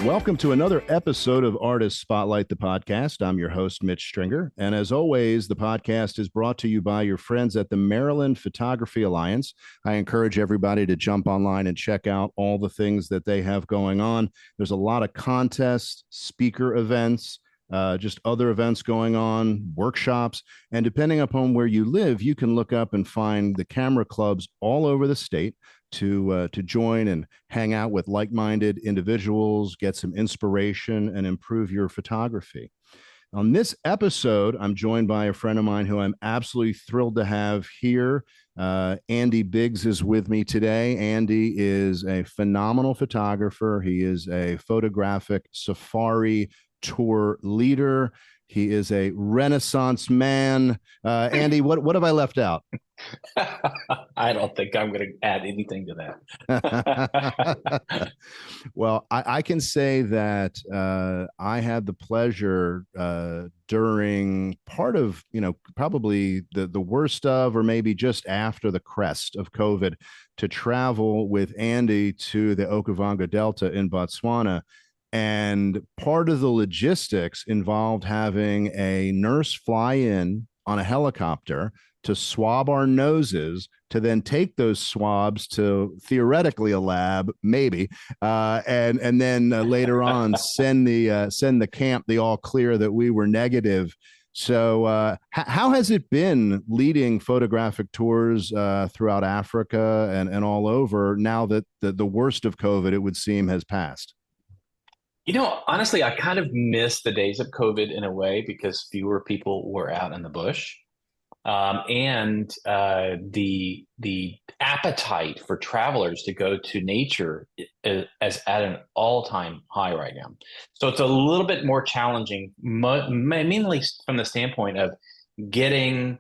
Welcome to another episode of Artist Spotlight, the podcast. I'm your host, Mitch Stringer. And as always, the podcast is brought to you by your friends at the Maryland Photography Alliance. I encourage everybody to jump online and check out all the things that they have going on. There's a lot of contests, speaker events, just other events going on, workshops. And depending upon where you live, you can look up and find the camera clubs all over the state to join and hang out with like-minded individuals, get some inspiration, and improve your photography. On this episode, I'm joined by a friend of mine who I'm absolutely thrilled to have here. Andy Biggs is with me today. Andy is a phenomenal photographer. He is a photographic safari tour leader. He is a Renaissance man. Andy, what have I left out? I don't think I'm going to add anything to that. Well, I can say that I had the pleasure during part of, probably the worst of, or maybe just after the crest of COVID, to travel with Andy to the Okavango Delta in Botswana. And part of the logistics involved having a nurse fly in on a helicopter to swab our noses, to then take those swabs to theoretically a lab, maybe, and then later on send the camp the all clear that we were negative. So how has it been leading photographic tours throughout Africa and all over now that the worst of COVID, it would seem, has passed? Honestly, I kind of miss the days of COVID in a way because fewer people were out in the bush. And the appetite for travelers to go to nature is at an all-time high right now. So it's a little bit more challenging, mainly from the standpoint of getting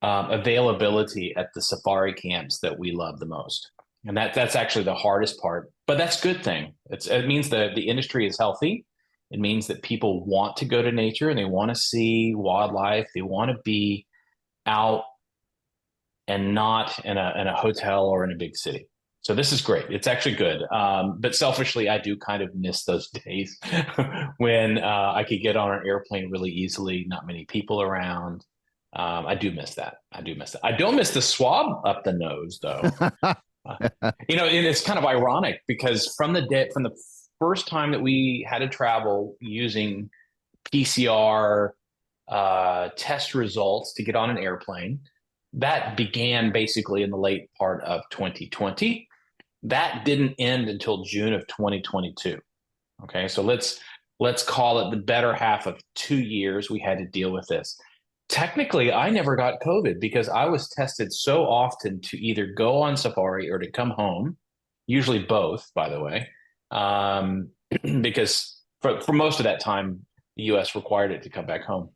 availability at the safari camps that we love the most. And that's actually the hardest part, but that's a good thing. It means that the industry is healthy. It means that people want to go to nature and they want to see wildlife. They want to be out and not in a hotel or in a big city. So this is great. It's actually good. But selfishly, I do kind of miss those days when I could get on an airplane really easily, not many people around. I do miss that. I don't miss the swab up the nose, though. And it's kind of ironic because from the first time that we had to travel using PCR test results to get on an airplane, that began basically in the late part of 2020. That didn't end until June of 2022. Okay, so let's call it the better half of 2 years we had to deal with this. Technically, I never got COVID because I was tested so often to either go on safari or to come home, usually both, by the way, because for most of that time, the U.S. required it to come back home.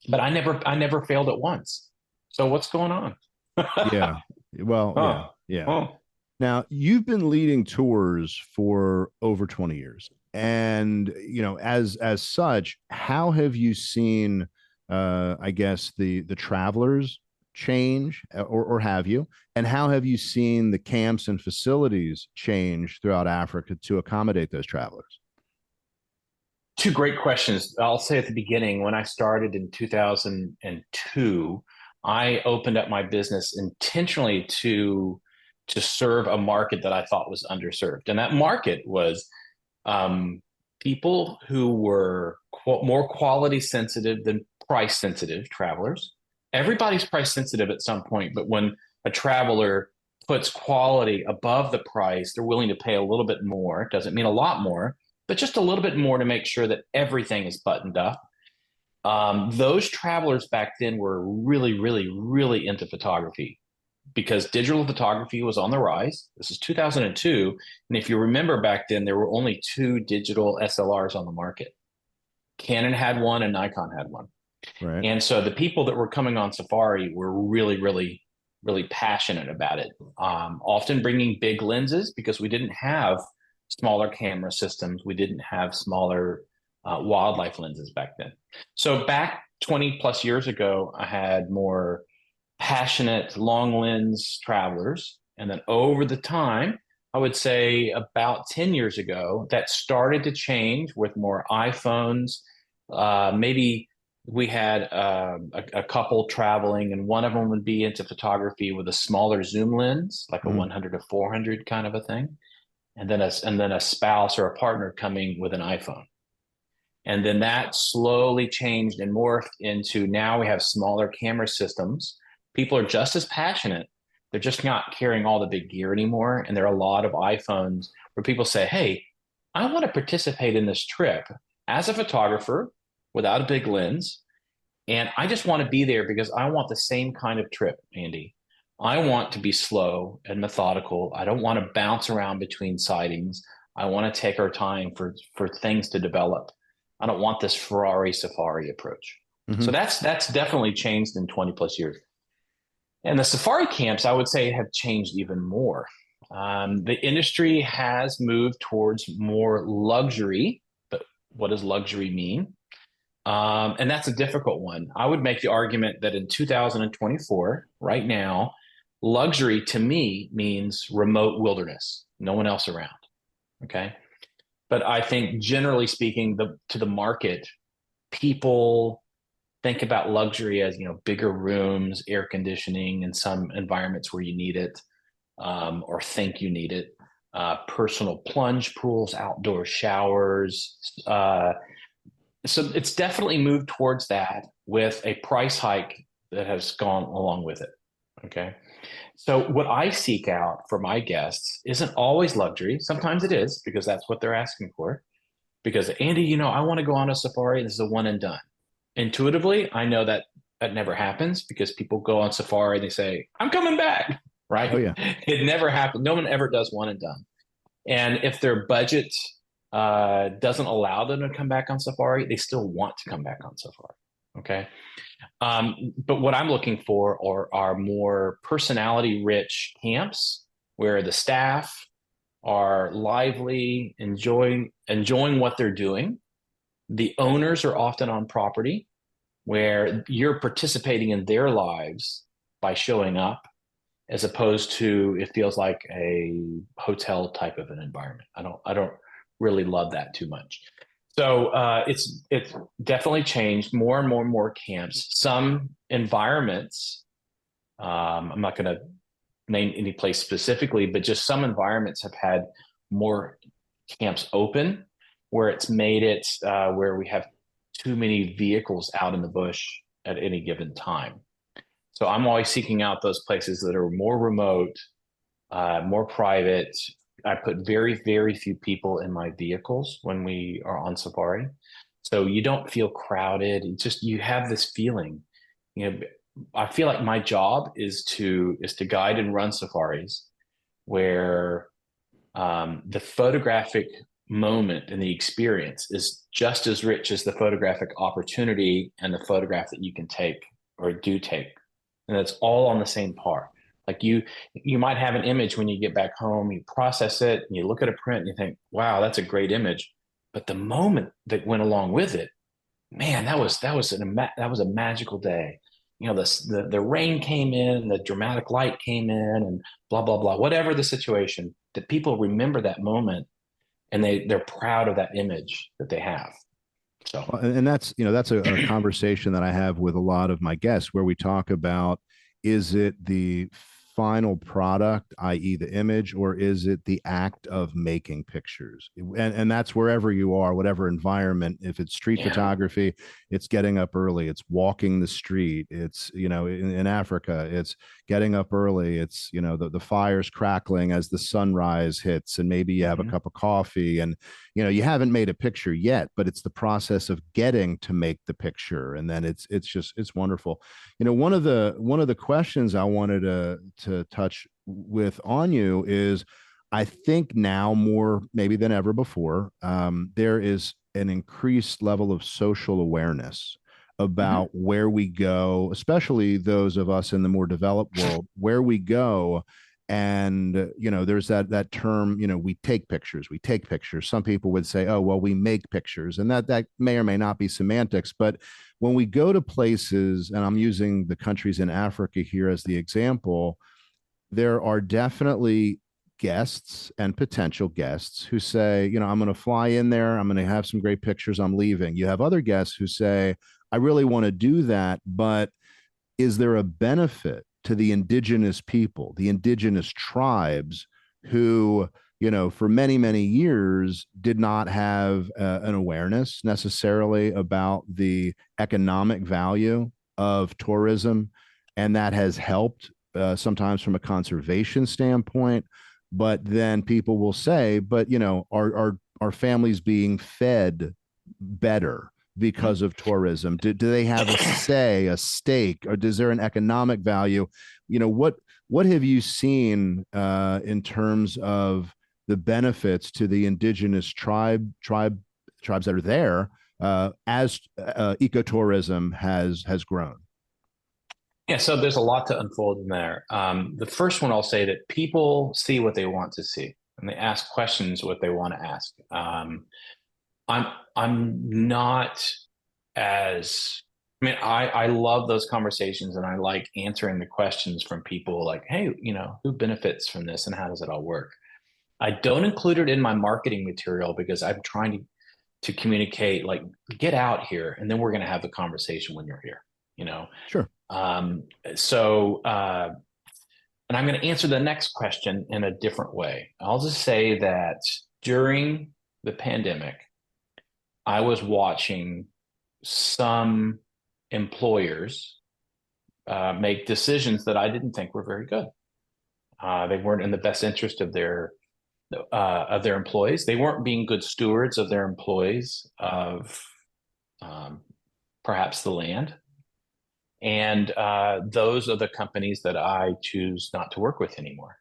But I never failed at once. So what's going on? Yeah. Well, yeah. Oh. Now, you've been leading tours for over 20 years. And, as such, how have you seen I guess the travelers change, or have you? And how have you seen the camps and facilities change throughout Africa to accommodate those travelers? Two great questions. I'll say at the beginning, when I started in 2002, I opened up my business intentionally to serve a market that I thought was underserved. And that market was people who were more quality sensitive than price sensitive travelers. Everybody's price sensitive at some point, but when a traveler puts quality above the price, they're willing to pay a little bit more. It doesn't mean a lot more, but just a little bit more to make sure that everything is buttoned up. Those travelers back then were really, really, really into photography because digital photography was on the rise. This is 2002. And if you remember back then, there were only two digital SLRs on the market. Canon had one and Nikon had one. Right. And so the people that were coming on safari were really, really, really passionate about it. Often bringing big lenses because we didn't have smaller camera systems. We didn't have smaller wildlife lenses back then. So back 20 plus years ago, I had more passionate long lens travelers. And then over the time, I would say about 10 years ago, that started to change with more iPhones. Maybe we had a couple traveling, and one of them would be into photography with a smaller zoom lens, like a Mhm. 100 to 400 kind of a thing, and then a spouse or a partner coming with an iPhone. And then that slowly changed and morphed into now we have smaller camera systems. People are just as passionate. They're just not carrying all the big gear anymore. And there are a lot of iPhones where people say, hey, I want to participate in this trip as a photographer without a big lens. And I just want to be there because I want the same kind of trip, Andy. I want to be slow and methodical. I don't want to bounce around between sightings. I want to take our time for things to develop. I don't want this Ferrari safari approach. So Mhm. that's definitely changed in 20 plus years. And the safari camps, I would say, have changed even more. The industry has moved towards more luxury, but what does luxury mean? And that's a difficult one. I would make the argument that in 2024, right now, luxury to me means remote wilderness, no one else around. Okay. But I think generally speaking, to the market, people think about luxury as, bigger rooms, air conditioning in some environments where you need it, or think you need it. Personal plunge pools, outdoor showers, so it's definitely moved towards that with a price hike that has gone along with it. Okay. So what I seek out for my guests isn't always luxury. Sometimes it is because that's what they're asking for. Because Andy, I want to go on a safari. This is a one and done. Intuitively, I know that that never happens because people go on safari and they say, I'm coming back. Oh Right. yeah. It never happens. No one ever does one and done. And if their budget doesn't allow them to come back on safari, they still want to come back on safari. Okay. But what I'm looking for are more personality rich camps where the staff are lively, enjoying what they're doing. The owners are often on property where you're participating in their lives by showing up as opposed to it feels like a hotel type of an environment. I don't really love that too much. So it's definitely changed more and more and more camps. Some environments, I'm not going to name any place specifically, but just some environments have had more camps open, where it's made it where we have too many vehicles out in the bush at any given time. So I'm always seeking out those places that are more remote, more private. I put very, very few people in my vehicles when we are on safari. So you don't feel crowded. It's just you have this feeling. You know, I feel like my job is to guide and run safaris where the photographic moment and the experience is just as rich as the photographic opportunity and the photograph that you can take or do take, and it's all on the same par. Like you might have an image when you get back home, you process it, and you look at a print, and you think, "Wow, that's a great image," but the moment that went along with it, man, that was a magical day. The rain came in, the dramatic light came in, and blah blah blah. Whatever the situation, that people remember that moment, and they're proud of that image that they have. So Well, and that's that's a conversation that I have with a lot of my guests where we talk about, is it the final product, i.e. the image, or is it the act of making pictures? And that's wherever you are, whatever environment. If it's street yeah, photography, it's getting up early, it's walking the street, it's in Africa, it's getting up early, it's the fire's crackling as the sunrise hits, and maybe you have a mm-hmm. cup of coffee, and you haven't made a picture yet, but it's the process of getting to make the picture, and then it's wonderful. One of the questions I wanted to touch with on you is, I think now more maybe than ever before, there is an increased level of social awareness Mm-hmm. about where we go, especially those of us in the more developed world, where we go. And there's that term, we take pictures. Some people would say, oh well, we make pictures, and that may or may not be semantics. But when we go to places, and I'm using the countries in Africa here as the example, there are definitely guests and potential guests who say, I'm going to fly in there, I'm going to have some great pictures, I'm leaving. You have other guests who say, I really want to do that, but is there a benefit to the indigenous people, the indigenous tribes who, for many, many years did not have an awareness necessarily about the economic value of tourism? And that has helped sometimes from a conservation standpoint. But then people will say, but, are families being fed better because of tourism? Do they have a say, a stake, or is there an economic value? What have you seen in terms of the benefits to the indigenous tribes that are there as ecotourism has grown? Yeah, so there's a lot to unfold in there. The first one, I'll say that people see what they want to see, and they ask questions what they want to ask. I'm not as I love those conversations, and I like answering the questions from people like, hey, who benefits from this and how does it all work? I don't include it in my marketing material because I'm trying to communicate, like, get out here and then we're going to have the conversation when you're here. Sure. And I'm going to answer the next question in a different way. I'll just say that during the pandemic, I was watching some employers make decisions that I didn't think were very good. They weren't in the best interest of their employees. They weren't being good stewards of their employees, of perhaps the land. And those are the companies that I choose not to work with anymore.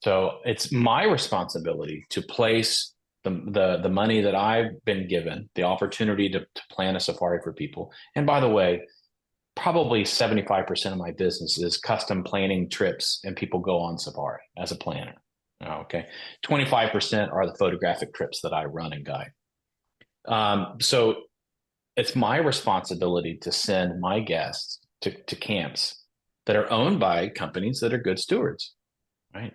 So it's my responsibility to place the money that I've been given, the opportunity to plan a safari for people. And by the way, probably 75% of my business is custom planning trips, and people go on safari as a planner. Okay. 25% are the photographic trips that I run and guide. So it's my responsibility to send my guests to camps that are owned by companies that are good stewards, right?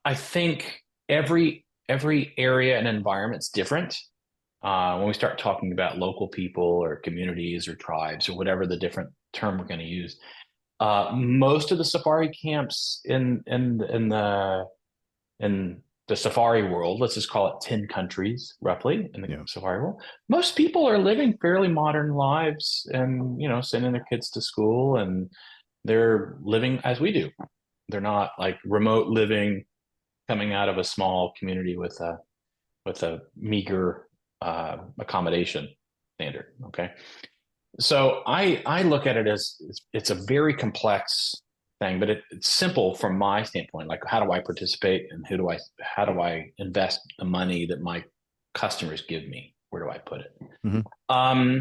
I think every area and environment's different. When we start talking about local people or communities or tribes or whatever the different term we're going to use, most of the safari camps in the safari world, let's just call it 10 countries roughly in the safari world, most people are living fairly modern lives and, sending their kids to school, and they're living as we do. They're not like remote living, coming out of a small community with a meager accommodation standard. Okay. So I look at it as it's a very complex thing, but it's simple from my standpoint. Like, how do I participate, and how do I invest the money that my customers give me? Where do I put it? Mm-hmm.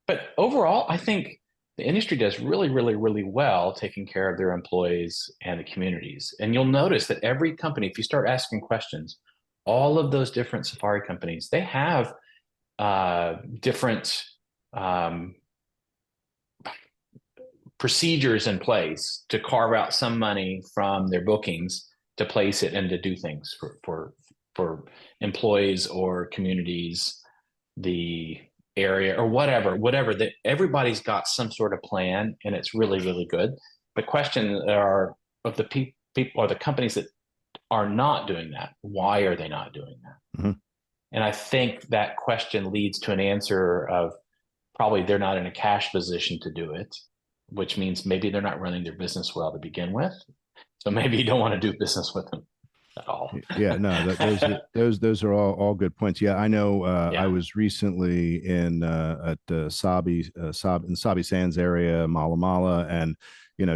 But overall, I think the industry does really, really, really well taking care of their employees and the communities. And you'll notice that every company, if you start asking questions, all of those different safari companies, they have different procedures in place to carve out some money from their bookings to place it and to do things for employees or communities, the area or whatever that everybody's got some sort of plan, and it's really, really good. The question are of the people or the companies that are not doing that. Why are they not doing that? Mm-hmm. And I think that question leads to an answer of probably they're not in a cash position to do it, which means maybe they're not running their business well to begin with. So maybe you don't want to do business with them at all. Yeah, no, those are all good points. Yeah, I know. I was recently at Sabi Sands area, Mala Mala, and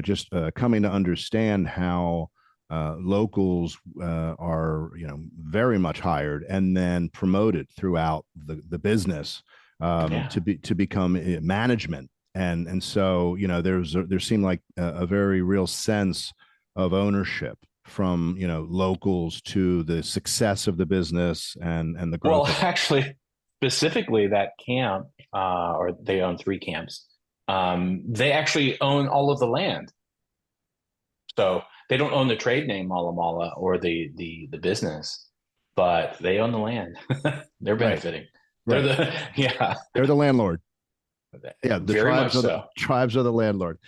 just coming to understand how locals are very much hired and then promoted throughout the business to become management. And so there seemed like a very real sense of ownership from locals to the success of the business and the growth. Well, actually, specifically that camp, or they own 3 camps. They actually own all of the land, so They don't own the trade name Mala Mala or the business, but they own the land. They're Right. benefiting. They're Right. the yeah, They're the landlord. Yeah, the very much so. tribes are the landlord.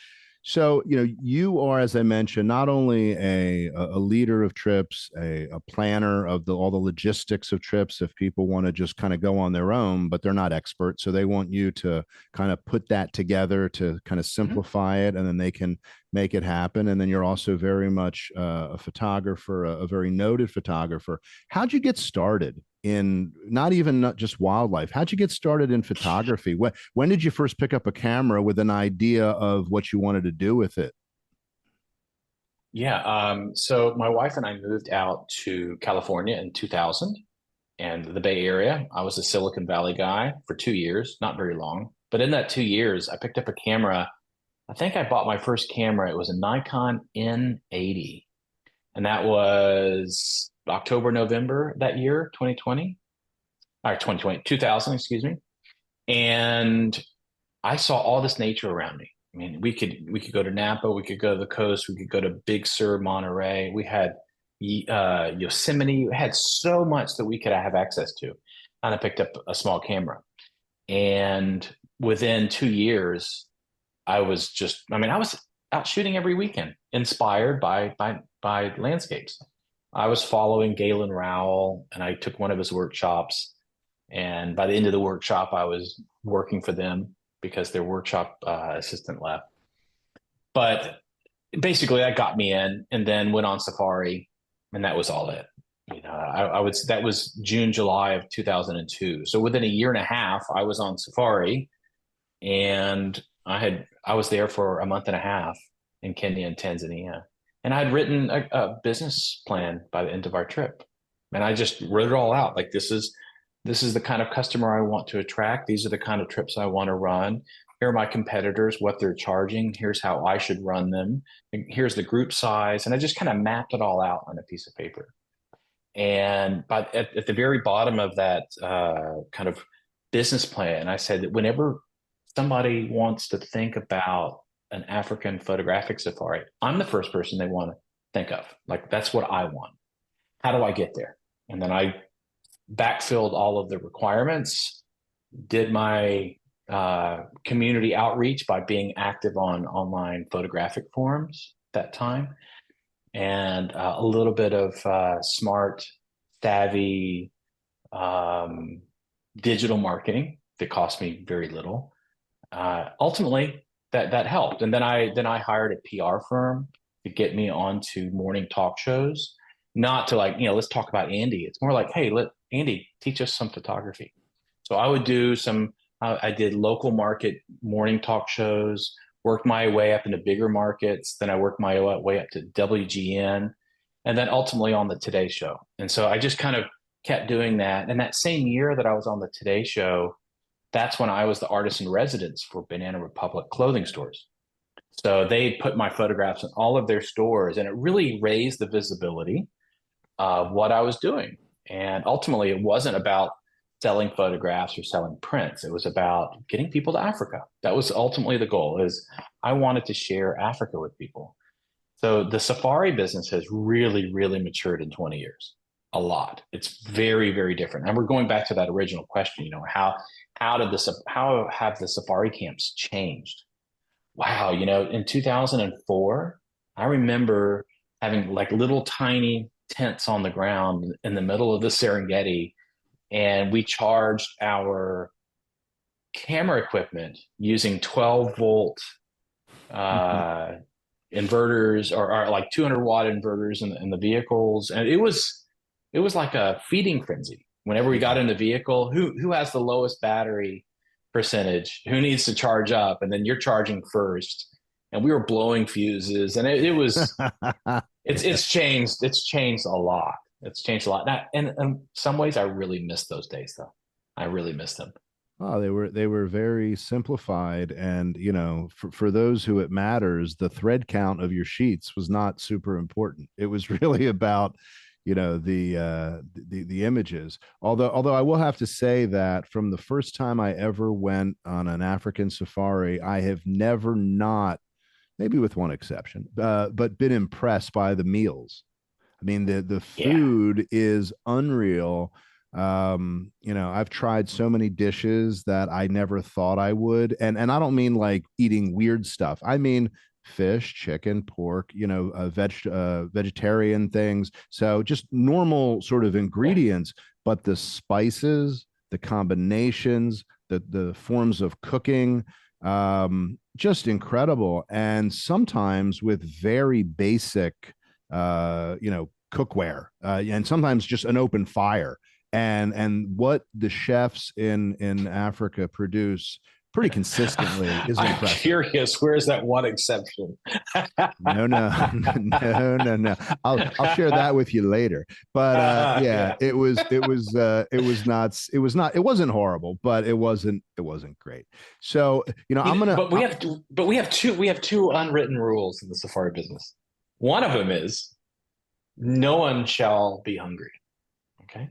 So, you are, as I mentioned, not only a leader of trips, a planner of all the logistics of trips if people want to just kind of go on their own, but they're not experts. So they want you to kind of put that together to kind of Mhm. simplify it, and then they can make it happen. And then you're also very much a photographer, a very noted photographer. How'd you get started in not just wildlife? How'd you get started in photography? When did you first pick up a camera with an idea of what you wanted to do with it? Yeah. So my wife and I moved out to California in 2000 and the Bay Area. I was a Silicon Valley guy for 2 years, not very long. But in that 2 years, I picked up a camera. I think I bought my first camera. It was a Nikon N80. And that was October, November that year, 2020, or 2020, 2000, excuse me. And I saw all this nature around me. I mean, we could go to Napa, we could go to the coast, we could go to Big Sur, Monterey. We had Yosemite. We had so much that we could have access to. And I picked up a small camera. And within 2 years, I was out shooting every weekend, inspired by landscapes. I was following Galen Rowell, and I took one of his workshops. And by the end of the workshop, I was working for them because their workshop assistant left. But basically, that got me in, and then went on safari, and that was all it. I would that was June, July of 2002. So within a year and a half, I was on safari, and I was there for a month and a half in Kenya and Tanzania, and I'd written a business plan by the end of our trip, and I just wrote it all out. Like this is the kind of customer I want to attract. These are the kind of trips I want to run. Here are my competitors, what they're charging. Here's how I should run them. And here's the group size, and I just kind of mapped it all out on a piece of paper. And but at the very bottom of that kind of business plan, I said that whenever somebody wants to think about an African photographic safari, I'm the first person they want to think of. Like, that's what I want. How do I get there? And then I backfilled all of the requirements, did my community outreach by being active on online photographic forums at that time, and a little bit of smart, savvy um, digital marketing that cost me very little. Ultimately, that helped, and then I hired a PR firm to get me onto morning talk shows. Not to, like, let's talk about Andy. It's more like, hey, let Andy teach us some photography. So I would do some. I did local market morning talk shows. Worked my way up into bigger markets. Then I worked my way up to WGN, and then ultimately on the Today Show. And so I just kind of kept doing that. And that same year that I was on the Today Show, that's when I was the artist in residence for Banana Republic clothing stores. So they put my photographs in all of their stores, and it really raised the visibility of what I was doing. And ultimately, it wasn't about selling photographs or selling prints. It was about getting people to Africa. That was ultimately the goal. Is I wanted to share Africa with people. So the safari business has really, really matured in 20 years. A lot. It's very, very different. And we're going back to that original question. How have the safari camps changed? Wow. In 2004, I remember having like little tiny tents on the ground in the middle of the Serengeti, and we charged our camera equipment using 12-volt uh, inverters, or like 200-watt inverters in the vehicles, and it was like a feeding frenzy. Whenever we got Yeah. in the vehicle, who has the lowest battery percentage? Who needs to charge up? And then you're charging first. And we were blowing fuses, and it was it's changed. It's changed a lot. It's changed a lot. Now, and in some ways, I really miss those days, though. I really miss them. Oh, they were very simplified, and for those who it matters, the thread count of your sheets was not super important. It was really about the images. Although I will have to say that from the first time I ever went on an African safari, I have never not maybe with one exception, but been impressed by the meals. I mean, the Yeah. food is unreal. I've tried so many dishes that I never thought I would, and I don't mean like eating weird stuff. I mean fish, chicken, pork, vegetarian things. So just normal sort of Yeah. ingredients, but the spices, the combinations, the forms of cooking, just incredible. And sometimes with very basic, cookware, and sometimes just an open fire. And what the chefs in Africa produce pretty consistently is I'm impressive. curious, where's that one exception? No, no, no. I'll share that with you later. But yeah, Yeah. it wasn't horrible, but it wasn't great. So I'm gonna We have two unwritten rules in the safari business. One of them is no one shall be hungry. Okay.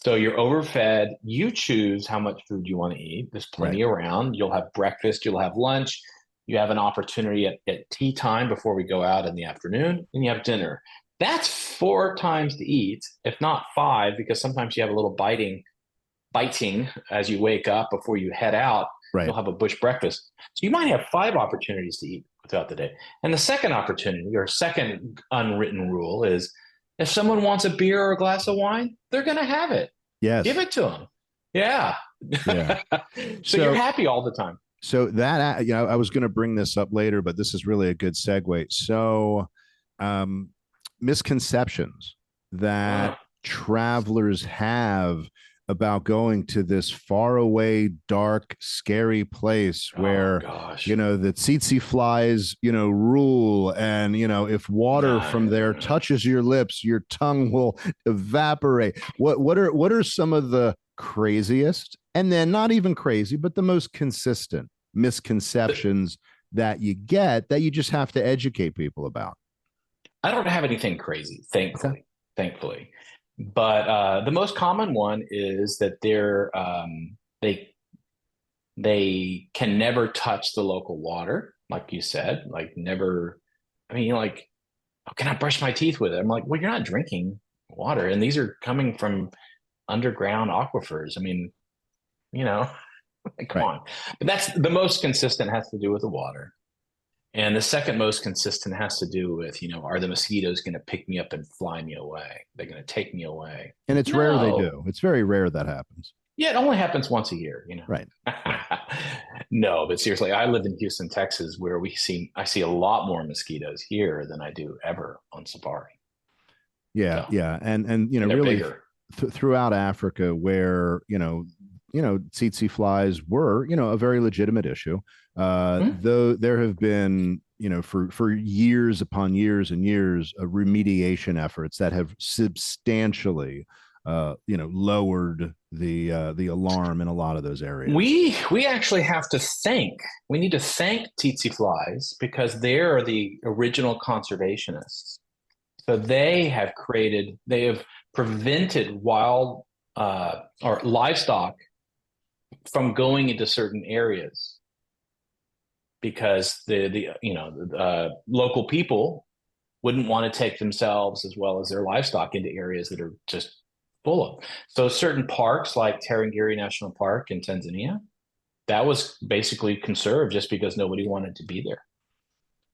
So you're overfed. You choose how much food you want to eat. There's right. plenty around. You'll have breakfast, you'll have lunch. You have an opportunity at tea time before we go out in the afternoon, and you have dinner. That's four times to eat, if not five, because sometimes you have a little biting as you wake up before you head out. Right. You'll have a bush breakfast. So you might have five opportunities to eat throughout the day. And the second opportunity or second unwritten rule is if someone wants a beer or a glass of wine, they're going to have it. Give Yes. it to them. Yeah. Yeah. So you're happy all the time. So that I was going to bring this up later, but this is really a good segue. So, um, misconceptions that travelers have about going to this faraway, dark, scary place where gosh. the tsetse flies rule, and if water from there touches your lips, your tongue will evaporate. What are some of the craziest, and then not even crazy, but the most consistent misconceptions that you get that you just have to educate people about? I don't have anything crazy, Okay. thankfully. But the most common one is that they can never touch the local water, like you said, like never. I mean, like, oh, can I brush my teeth with it? I'm like, well, you're not drinking water, and these are coming from underground aquifers. I mean, you know, like, come Right. on. But that's the most consistent has to do with the water. And the second most consistent has to do with, are the mosquitoes going to pick me up and fly me away? They're going to take me away. And it's rare they No. do. It's very rare that happens. Yeah, it only happens once a year. Right. Right. No, but seriously, I live in Houston, Texas, where I see a lot more mosquitoes here than I do ever on safari. Yeah, So, yeah, and and they're really bigger. throughout Africa, where tsetse flies were a very legitimate issue. Hmm? Though there have been for years upon years and years of remediation efforts that have substantially lowered the alarm in a lot of those areas. We actually have to we need to thank tsetse flies because they're the original conservationists. So they have prevented wild or livestock from going into certain areas because the local people wouldn't want to take themselves as well as their livestock into areas that are just full of. So certain parks like Tarangire National Park in Tanzania, that was basically conserved just because nobody wanted to be there.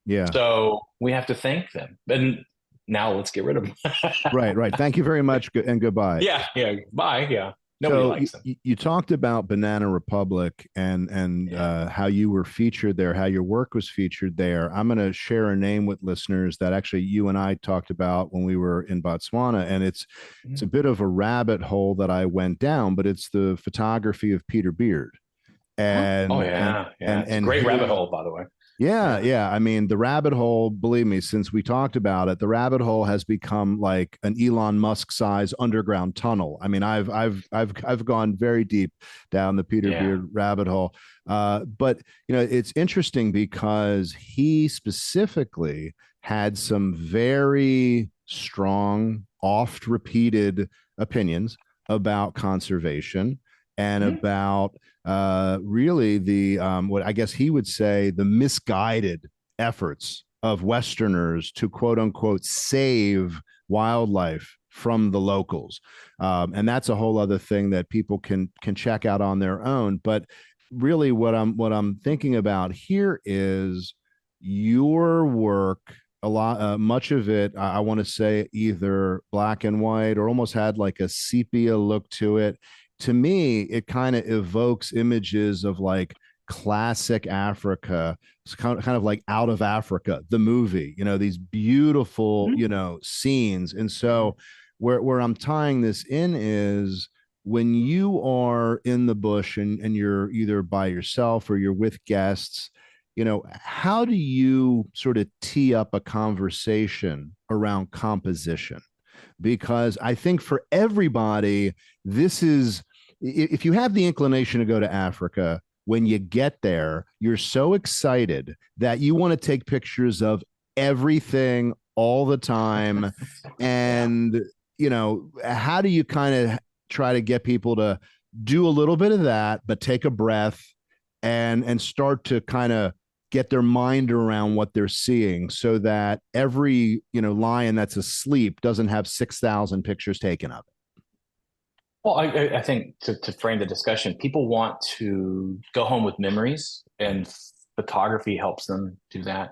Yeah. So we have to thank them. And now let's get rid of them. Right, right. Thank you very much, and goodbye. Yeah, yeah. Bye. Yeah. Nobody So likes them. you talked about Banana Republic and how you were featured there, how your work was featured there. I'm going to share a name with listeners that actually you and I talked about when we were in Botswana, and it's a bit of a rabbit hole that I went down, but it's the photography of Peter Beard, and Oh yeah, yeah. It's a and great rabbit hole, by the way. yeah, Yeah. yeah. I mean, the rabbit hole, believe me, since we talked about it, the rabbit hole has become like an Elon Musk size underground tunnel. I mean, I've gone very deep down the Peter Yeah. Beard rabbit hole. But it's interesting because he specifically had some very strong, oft repeated opinions about conservation and about really the what I guess he would say the misguided efforts of Westerners to quote unquote save wildlife from the locals. And that's a whole other thing that people can check out on their own. But really what I'm thinking about here is your work, a lot much of it, I want to say either black and white or almost had like a sepia look to it. To me, it kind of evokes images of like classic Africa. It's kind of like Out of Africa, the movie, these beautiful, scenes. And so where I'm tying this in is when you are in the bush and you're either by yourself or you're with guests, how do you sort of tee up a conversation around composition? Because I think for everybody, this is, if you have the inclination to go to Africa, when you get there, you're so excited that you want to take pictures of everything all the time. And, how do you kind of try to get people to do a little bit of that, but take a breath and start to kind of get their mind around what they're seeing so that every, lion that's asleep doesn't have 6,000 pictures taken of it? Well, I think to frame the discussion, people want to go home with memories, and photography helps them do that.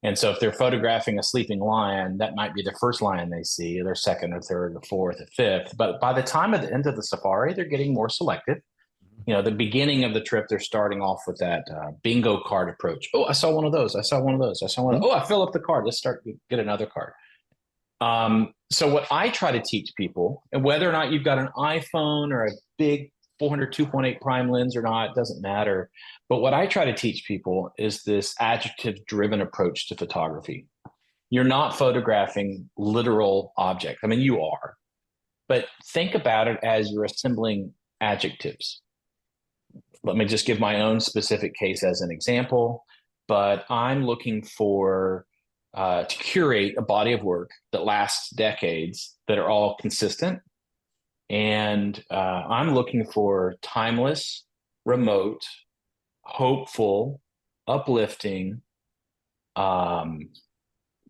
And so if they're photographing a sleeping lion, that might be the first lion they see, or their second or third or fourth or fifth. But by the time at the end of the safari, they're getting more selective. The beginning of the trip, they're starting off with that bingo card approach. Oh, I saw one of those. I saw one of those. I saw one of those. Oh, I fill up the card. Let's get another card. So what I try to teach people, and whether or not you've got an iPhone or a big 400 2.8 prime lens or not, it doesn't matter. But what I try to teach people is this adjective-driven approach to photography. You're not photographing literal objects. I mean, you are, but think about it as you're assembling adjectives. Let me just give my own specific case as an example, but I'm looking for to curate a body of work that lasts decades that are all consistent. And I'm looking for timeless, remote, hopeful, uplifting,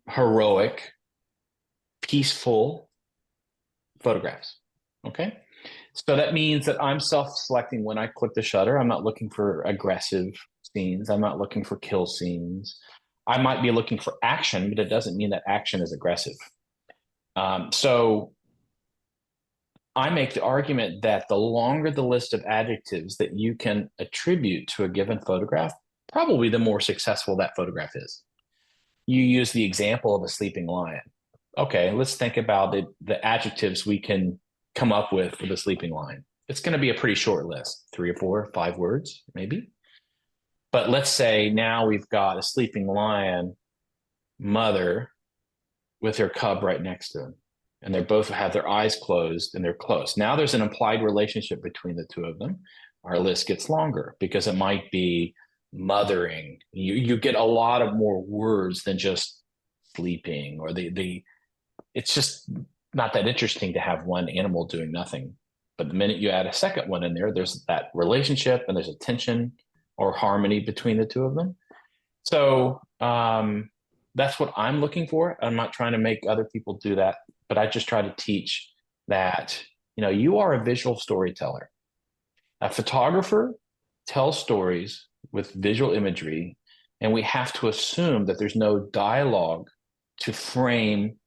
heroic, peaceful photographs. Okay. So that means that I'm self-selecting when I click the shutter. I'm not looking for aggressive scenes. I'm not looking for kill scenes. I might be looking for action, but it doesn't mean that action is aggressive. So I make the argument that the longer the list of adjectives that you can attribute to a given photograph, probably the more successful that photograph is. You use the example of a sleeping lion. Okay, let's think about the adjectives we can come up with for the sleeping lion. It's going to be a pretty short list, 3 or 4, 5 words, maybe. But let's say now we've got a sleeping lion mother with her cub right next to them, and they both have their eyes closed and they're close. Now there's an implied relationship between the two of them. Our list gets longer because it might be mothering. You get a lot of more words than just sleeping, or it's just not that interesting to have one animal doing nothing. But the minute you add a second one in there, there's that relationship and there's a tension or harmony between the two of them. So that's what I'm looking for. I'm not trying to make other people do that, but I just try to teach that, you are a visual storyteller. A photographer tells stories with visual imagery, and we have to assume that there's no dialogue to frame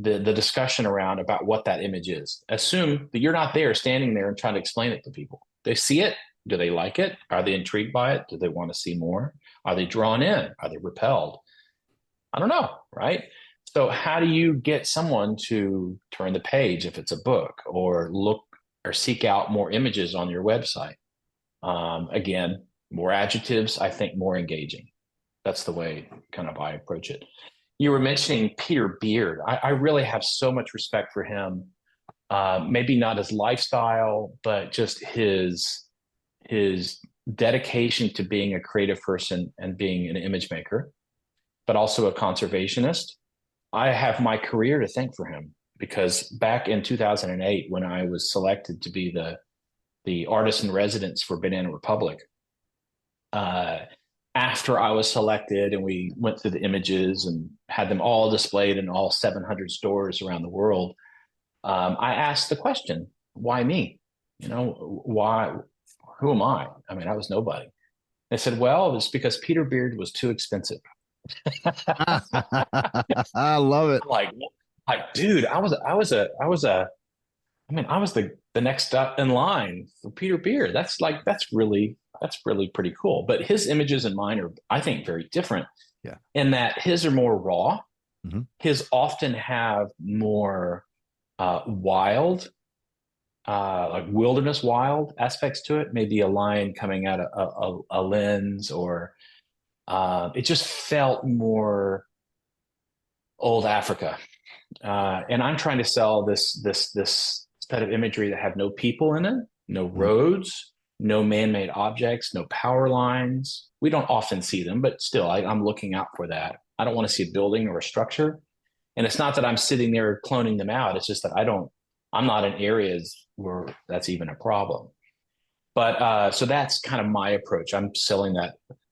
the discussion around about what that image is. Assume that you're not there standing there and trying to explain it to people. They see it. Do they like it? Are they intrigued by it? Do they want to see more? Are they drawn in? Are they repelled? I don't know, right? So how do you get someone to turn the page if it's a book, or look or seek out more images on your website? Again, more adjectives, I think more engaging. That's the way kind of I approach it. You were mentioning Peter Beard. I really have so much respect for him. Maybe not his lifestyle, but just his dedication to being a creative person and being an image maker, but also a conservationist. I have my career to thank for him, because back in 2008, when I was selected to be the artist in residence for Banana Republic, after I was selected and we went through the images and had them all displayed in all 700 stores around the world, I asked the question, why me? Why, who am I? I mean, I was nobody. They said, well, it's because Peter Beard was too expensive. I love it. I'm like, dude, I was the next up in line for Peter Beard. That's really pretty cool. But his images and mine are, I think, very different. Yeah. In that his are more raw. Mm-hmm. His often have more wild, like wilderness wild aspects to it. Maybe a lion coming out of a lens, or it just felt more old Africa. And I'm trying to sell this set of imagery that have no people in it, no roads, no man-made objects, no power lines. We don't often see them, but still, I'm looking out for that. I don't want to see a building or a structure. And it's not that I'm sitting there cloning them out. It's just that I'm not in areas where that's even a problem. But so that's kind of my approach. I'm selling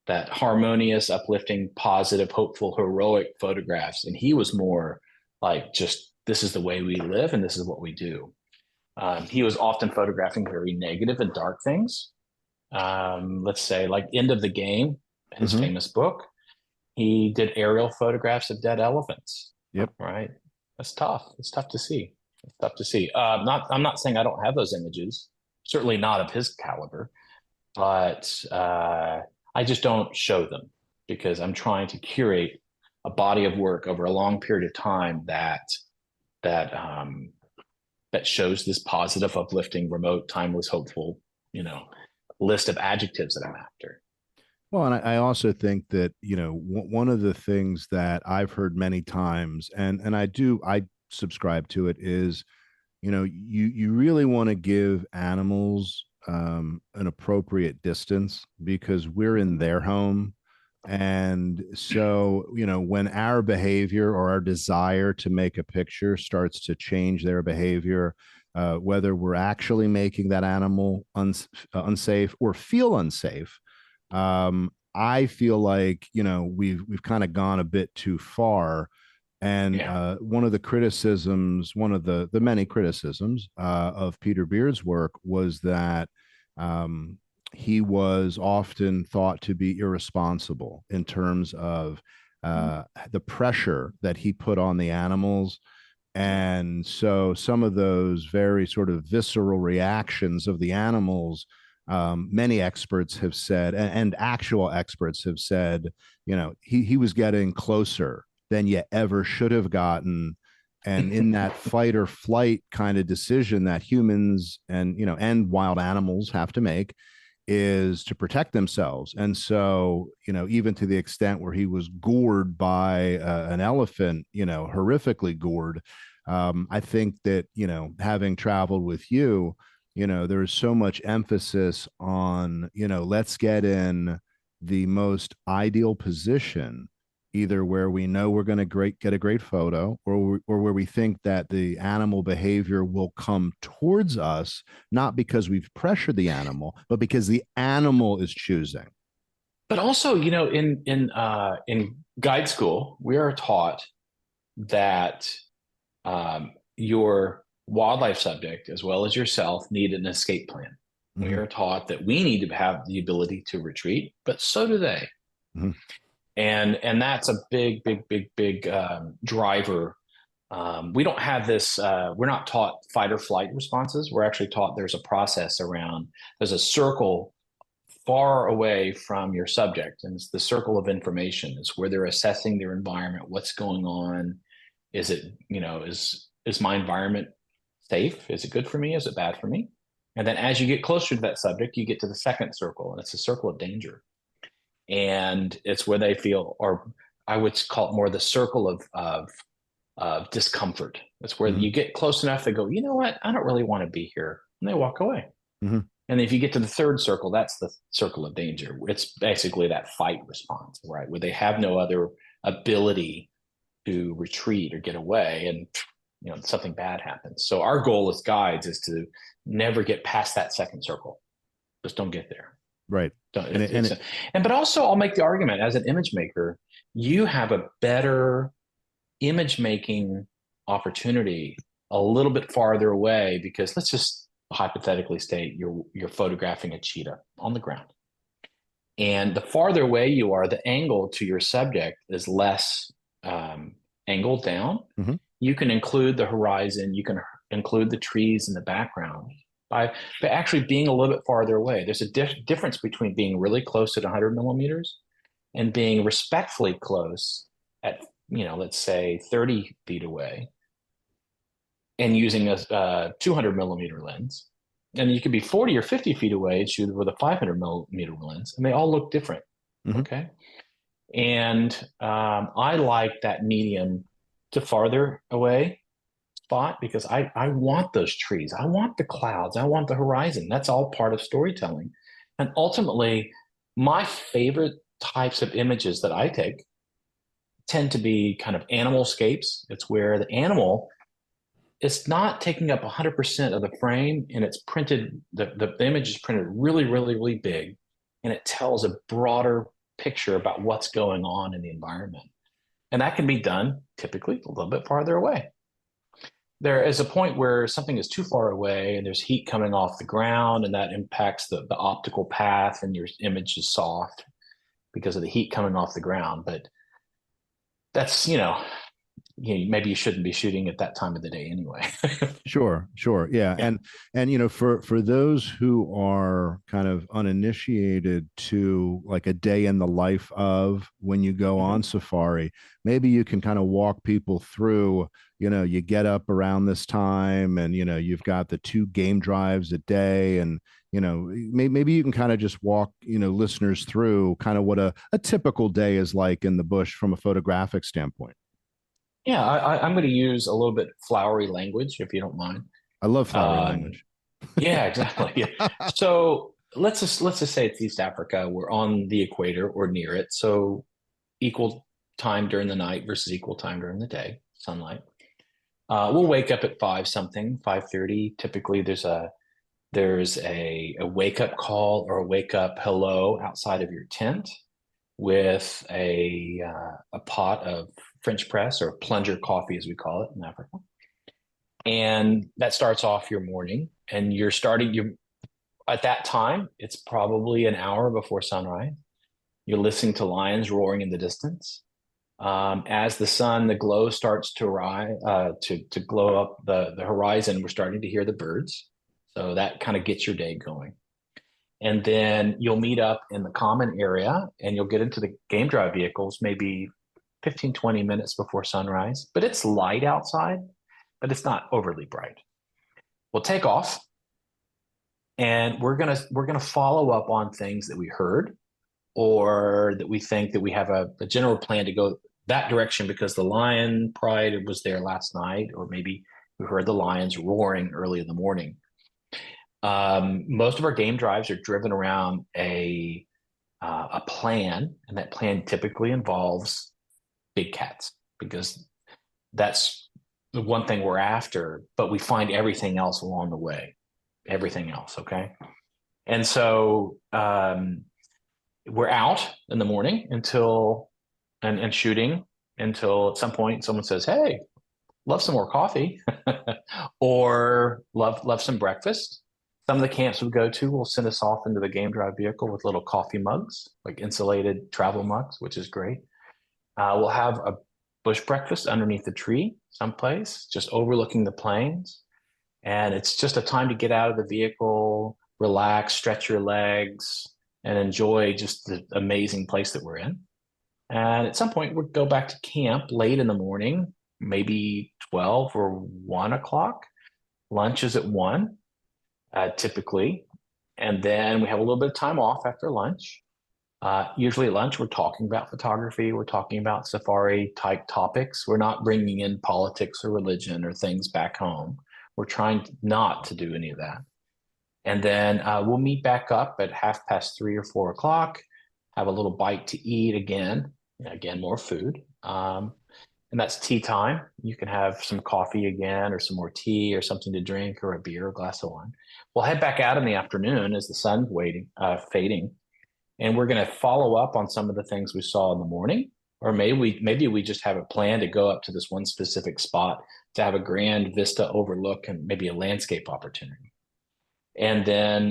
that harmonious, uplifting, positive, hopeful, heroic photographs. And he was more like, just, this is the way we live and this is what we do. He was often photographing very negative and dark things. Let's say like End of the Game, his famous book. He did aerial photographs of dead elephants. Yep. Right. That's tough. It's tough to see. It's tough to see. I'm not saying I don't have those images. Certainly not of his caliber, but I just don't show them because I'm trying to curate a body of work over a long period of time that shows this positive, uplifting, remote, timeless, hopeful, list of adjectives that I'm after. Well, and I also think that, one of the things that I've heard many times, and I subscribe to it, is, you really want to give animals an appropriate distance because we're in their home. And so, when our behavior or our desire to make a picture starts to change their behavior, whether we're actually making that animal unsafe or feel unsafe, I feel like, we've kind of gone a bit too far. And one of the criticisms, one of the many criticisms of Peter Beard's work was that he was often thought to be irresponsible in terms of the pressure that he put on the animals. And so some of those very sort of visceral reactions of the animals, many experts have said, and actual experts have said, he was getting closer than you ever should have gotten. And in that fight or flight kind of decision that humans and wild animals have to make is to protect themselves. And so, even to the extent where he was gored by an elephant, horrifically gored, I think that, having traveled with you, there's so much emphasis on, let's get in the most ideal position, either where we know we're going to get a great photo, or where we think that the animal behavior will come towards us, not because we've pressured the animal, but because the animal is choosing. But also, in guide school, we are taught that your wildlife subject, as well as yourself, need an escape plan. We are taught that we need to have the ability to retreat, but so do they. And that's a big driver. We don't have this. We're not taught fight or flight responses. We're actually taught there's a process around. There's a circle far away from your subject, and it's the circle of information. It's where they're assessing their environment. What's going on? Is it is my environment safe? Is it good for me? Is it bad for me? And then as you get closer to that subject, you get to the second circle, and it's a circle of danger. And it's where they feel, or I would call it more the circle of discomfort. It's where you get close enough, they go, you know what? I don't really want to be here. And they walk away. And if you get to the third circle, that's the circle of danger. It's basically that fight response, right? Where they have no other ability to retreat or get away, and something bad happens. So our goal as guides is to never get past that second circle. Just don't get there. Right. And it, and It's it, but also I'll make the argument as an image maker, you have a better image making opportunity a little bit farther away because let's just hypothetically state you're photographing a cheetah on the ground. And the farther away you are, the angle to your subject is less angled down. Mhm. You can include the horizon, you can include the trees in the background by actually being a little bit farther away. There's a difference between being really close at 100 millimeters and being respectfully close at, let's say 30 feet away and using a 200 millimeter lens. And you could be 40 or 50 feet away and shoot with a 500 millimeter lens, and they all look different. Mhm. Okay. And I like that medium to farther away spot because I want those trees. I want the clouds. I want the horizon. That's all part of storytelling. And ultimately, my favorite types of images that I take tend to be kind of animal scapes. It's where the animal is not taking up 100% of the frame and it's printed, the image is printed really, really, really big. And it tells a broader picture about what's going on in the environment. And that can be done typically a little bit farther away. There is a point where something is too far away and there's heat coming off the ground and that impacts the optical path and your image is soft because of the heat coming off the ground. But that's, maybe you shouldn't be shooting at that time of the day anyway. Sure, sure. Yeah. Yeah. And for those who are kind of uninitiated to like a day in the life of when you go on Mm-hmm. safari, maybe you can kind of walk people through, you get up around this time and you've got the 2 game drives a day and maybe you can kind of just walk listeners through kind of what a typical day is like in the bush from a photographic standpoint. Yeah, I'm going to use a little bit flowery language if you don't mind. I love flowery Um, language. yeah, exactly. Yeah. So let's just say it's East Africa. We're on the equator or near it, so equal time during the night versus equal time during the day, sunlight. We'll wake up at 5 something, 5:30. Typically, there's a wake up call or a wake up hello outside of your tent with a pot of French press or plunger coffee, as we call it in Africa. And that starts off your morning. And you're starting you at that time, it's probably an hour before sunrise. You're listening to lions roaring in the distance. As the sun, the glow starts to rise, to glow up the horizon, we're starting to hear the birds. So that kind of gets your day going. And then you'll meet up in the common area and you'll get into the game drive vehicles maybe 15, 20 minutes before sunrise. But it's light outside, but it's not overly bright. We'll take off and we're gonna follow up on things that we heard or that we think that we have a general plan to go that direction because the lion pride was there last night, or maybe we heard the lions roaring early in the morning. Most of our game drives are driven around a plan, and that plan typically involves big cats because that's the one thing we're after. But we find everything else along the way, everything else. Okay, and so we're out in the morning until and shooting until at some point someone says, "Hey, love some more coffee," or love some breakfast. Some of the camps we go to will send us off into the game drive vehicle with little coffee mugs, like insulated travel mugs, which is great. We'll have a bush breakfast underneath the tree someplace, just overlooking the plains. And it's just a time to get out of the vehicle, relax, stretch your legs, and enjoy just the amazing place that we're in. And at some point, we'll go back to camp late in the morning, maybe 12 or 1 o'clock. Lunch is at 1, typically. And then we have a little bit of time off after lunch. Usually at lunch, we're talking about photography. We're talking about safari type topics. We're not bringing in politics or religion or things back home. We're trying not to do any of that. And then we'll meet back up at 3:30 or 4 o'clock, have a little bite to eat again, more food. and that's tea time. You can have some coffee again, or some more tea, or something to drink, or a beer, a glass of wine. We'll head back out in the afternoon as the sun's fading, and we're going to follow up on some of the things we saw in the morning, or maybe we just have a plan to go up to this one specific spot to have a grand vista overlook and maybe a landscape opportunity. And then,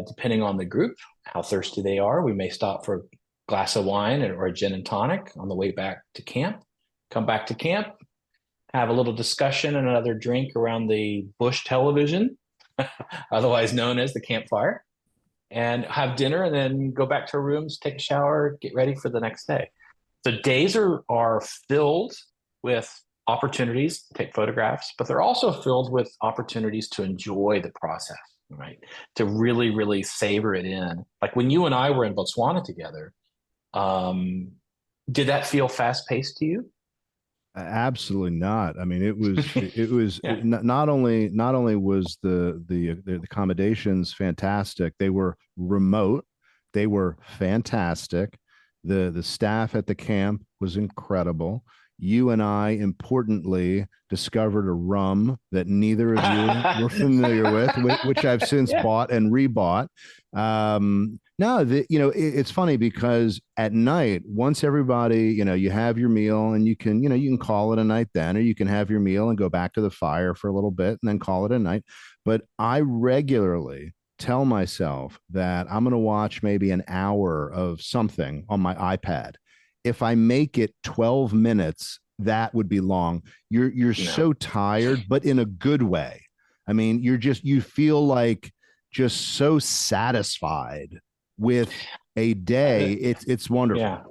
depending on the group, how thirsty they are, we may stop for a glass of wine or a gin and tonic on the way back to camp. Come back to camp, have a little discussion and another drink around the bush television, otherwise known as the campfire, and have dinner, and then go back to our rooms, take a shower, get ready for the next day. So days are filled with opportunities to take photographs, but they're also filled with opportunities to enjoy the process, right? To really, really savor it in. Like when you and I were in Botswana together, did that feel fast paced to you? Absolutely not. I mean, it was Yeah. not only was the accommodations fantastic, they were remote, they were fantastic. The staff at the camp was incredible. You and I, importantly, discovered a rum that neither of you were familiar with, which I've since Yeah. bought and rebought. No, it's funny because at night, once everybody, you have your meal and you can call it a night then, or you can have your meal and go back to the fire for a little bit and then call it a night. But I regularly tell myself that I'm going to watch maybe an hour of something on my iPad. If I make it 12 minutes, that would be long. You're No. so tired, but in a good way. I mean, you feel like just so satisfied with a day. Uh, It's wonderful. yeah.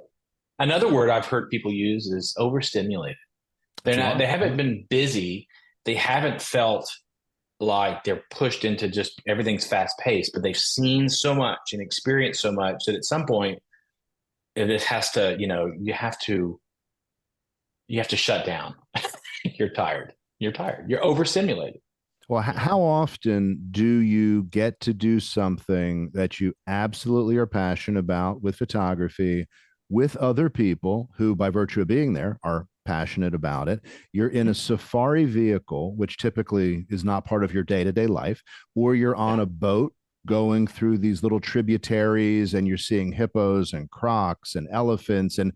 Another word I've heard people use is overstimulated. That's a They lot. haven't been busy. They haven't felt like they're pushed into just everything's fast paced, but they've seen so much and experienced so much that at some point it has to, you have to shut down. You're tired. You're tired. You're overstimulated. Well, You how know. often do you get to do something that you absolutely are passionate about with photography with other people who, by virtue of being there, are passionate about it? You're in a safari vehicle, which typically is not part of your day to day life, or you're on Yeah. a boat going through these little tributaries and you're seeing hippos and crocs and elephants, and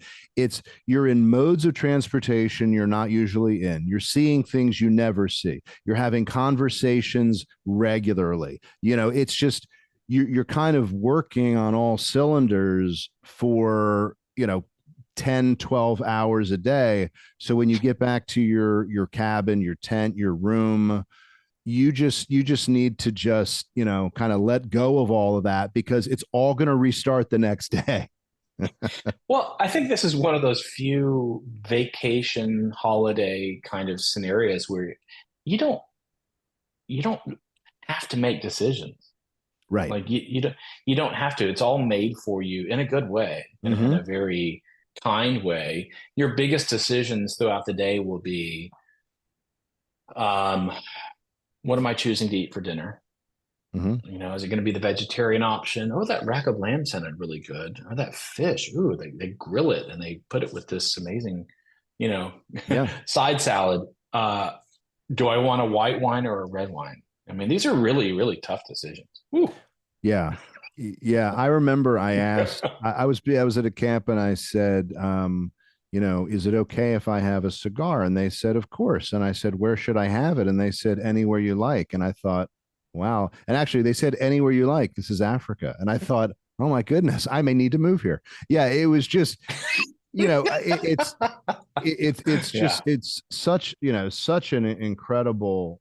you're in modes of transportation you're not usually in. You're seeing things you never see. You're having conversations regularly. It's just you're kind of working on all cylinders for 10, 12 hours a day. So when you get back to your cabin, your tent, your room, you just need to just kind of let go of all of that because it's all going to restart the next day. Well, I think this is one of those few vacation holiday kind of scenarios where you don't you don't have to make decisions. Right. Like you don't have to. It's all made for you in a good way, in Mm-hmm. a very kind way. Your biggest decisions throughout the day will be, um, what am I choosing to eat for dinner? Mm-hmm. Is it going to be the vegetarian option? Oh, that rack of lamb sounded really good. Or that fish. Ooh, they grill it and they put it with this amazing, you know, Yeah. side salad. Do I want a white wine or a red wine? I mean, these are really, really tough decisions. Ooh. Yeah. Yeah. I remember I asked, I was at a camp and I said, is it okay if I have a cigar? And they said, of course. And I said, where should I have it? And they said, anywhere you like. And I thought, wow. And actually, they said, anywhere you like. This is Africa. And I thought, oh my goodness, I may need to move here. Yeah. It was just, it's Yeah. just it's such an incredible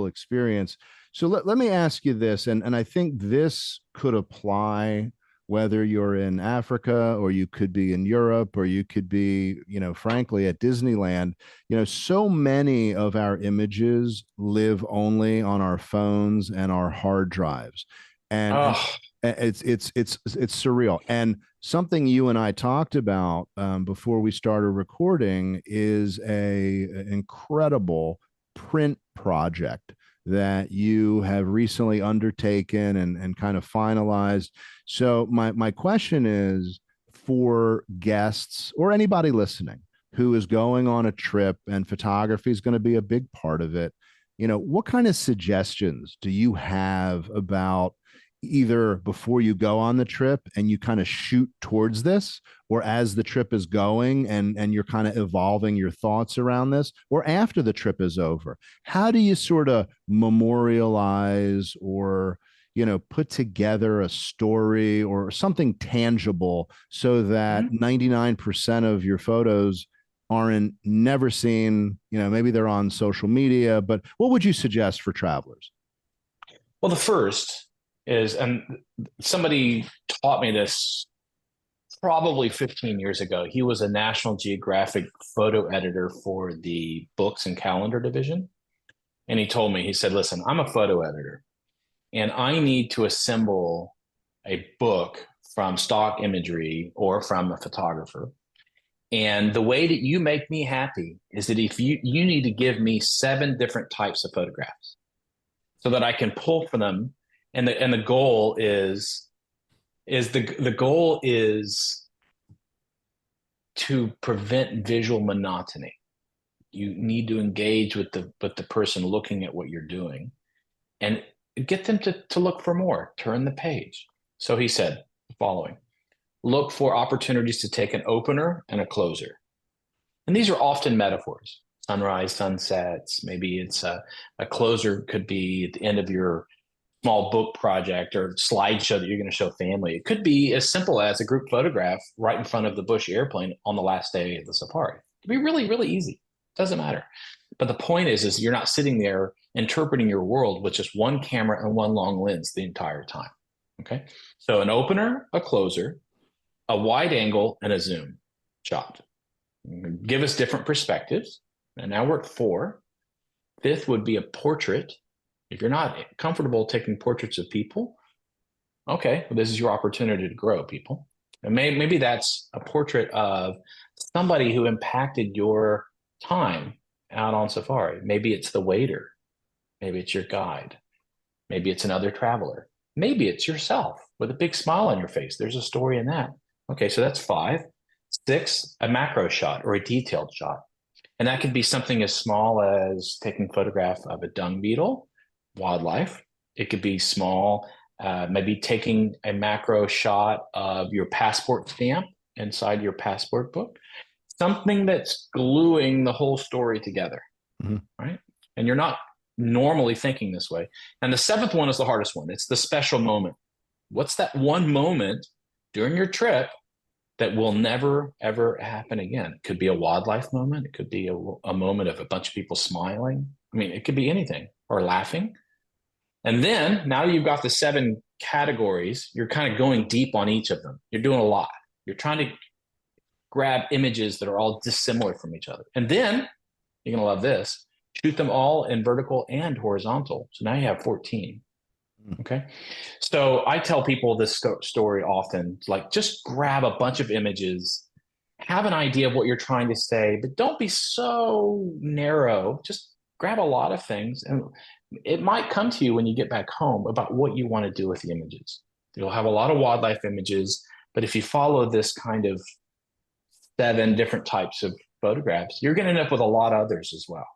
experience. So let me ask you this, and I think this could apply whether you're in Africa or you could be in Europe or you could be frankly at Disneyland. So many of our images live only on our phones and our hard drives, and Oh, it's surreal. And something you and I talked about before we started recording is an incredible print project that you have recently undertaken and kind of finalized. So my question is for guests or anybody listening who is going on a trip and photography is going to be a big part of it, what kind of suggestions do you have about either before you go on the trip and you kind of shoot towards this, or as the trip is going and you're kind of evolving your thoughts around this, or after the trip is over? How do you sort of memorialize or put together a story or something tangible so that 99% of your photos aren't never seen, maybe they're on social media, but what would you suggest for travelers? Well, the first is, and somebody taught me this probably 15 years ago. He was a National Geographic photo editor for the books and calendar division. And he told me, he said, listen, I'm a photo editor and I need to assemble a book from stock imagery or from a photographer. And the way that you make me happy is that if you need to give me 7 different types of photographs so that I can pull from them. And the goal is the goal is to prevent visual monotony. You need to engage with the person looking at what you're doing and get them to look for more, turn the page. So he said the following: look for opportunities to take an opener and a closer. And these are often metaphors: sunrise, sunsets. Maybe it's a closer could be at the end of your small book project or slideshow that you're going to show family. It could be as simple as a group photograph right in front of the Bush airplane on the last day of the safari. It could be really, really easy. Doesn't matter. But the point is you're not sitting there interpreting your world with just one camera and one long lens the entire time. Okay. So an opener, a closer, a wide angle, and a zoom shot. Give us different perspectives. And now we're at 4. 5th would be a portrait. If you're not comfortable taking portraits of people, okay, well, this is your opportunity to grow, people. And maybe that's a portrait of somebody who impacted your time out on safari. Maybe it's the waiter. Maybe it's your guide. Maybe it's another traveler. Maybe it's yourself with a big smile on your face. There's a story in that. Okay, so that's 5. 6, a macro shot or a detailed shot. And that could be something as small as taking a photograph of a dung beetle, wildlife. It could be small, maybe taking a macro shot of your passport stamp inside your passport book, something that's gluing the whole story together, right? And you're not normally thinking this way. And the 7th one is the hardest one. It's the special moment. What's that one moment during your trip that will never, ever happen again? It could be a wildlife moment. It could be a moment of a bunch of people smiling. I mean, it could be anything, or laughing. And then now you've got the 7 categories. You're kind of going deep on each of them. You're doing a lot. You're trying to grab images that are all dissimilar from each other. And then you're going to love this: shoot them all in vertical and horizontal. So now you have 14. Okay. So I tell people this story often, like, just grab a bunch of images, have an idea of what you're trying to say, but don't be so narrow. Just grab a lot of things, and it might come to you when you get back home about what you want to do with the images. You'll have a lot of wildlife images, but if you follow this kind of 7 different types of photographs, you're going to end up with a lot of others as well.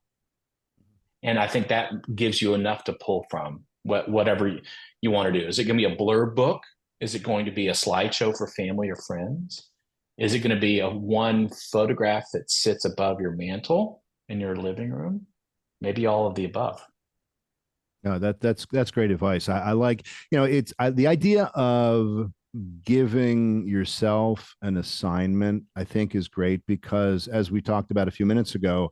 And I think that gives you enough to pull from whatever you want to do. Is it going to be a blurb book? Is it going to be a slideshow for family or friends? Is it going to be a one photograph that sits above your mantle in your living room? Maybe all of the above. No, that's great advice. I like, it's the idea of giving yourself an assignment, I think, is great, because as we talked about a few minutes ago,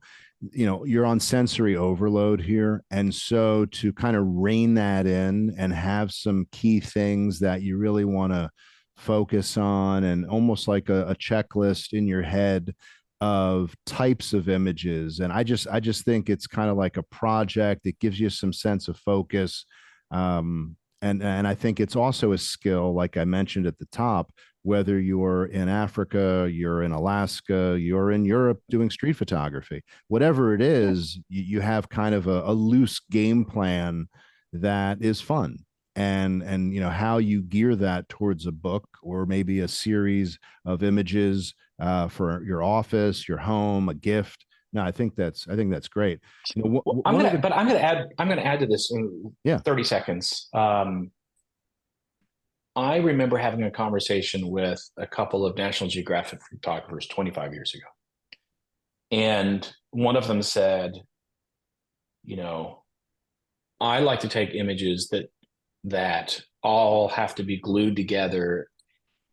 you're on sensory overload here. And so to kind of rein that in and have some key things that you really want to focus on, and almost like a checklist in your head of types of images. And I just think it's kind of like a project. It gives you some sense of focus. And I think it's also a skill, like I mentioned at the top, whether you're in Africa, you're in Alaska, you're in Europe doing street photography, whatever it is, you have kind of a loose game plan that is fun. And how you gear that towards a book or maybe a series of images for your office, your home, a gift. No, I think that's great. Well, One of the I'm gonna add to this in yeah 30 seconds. I remember having a conversation with a couple of National Geographic photographers 25 years ago. And one of them said, you know, I like to take images that all have to be glued together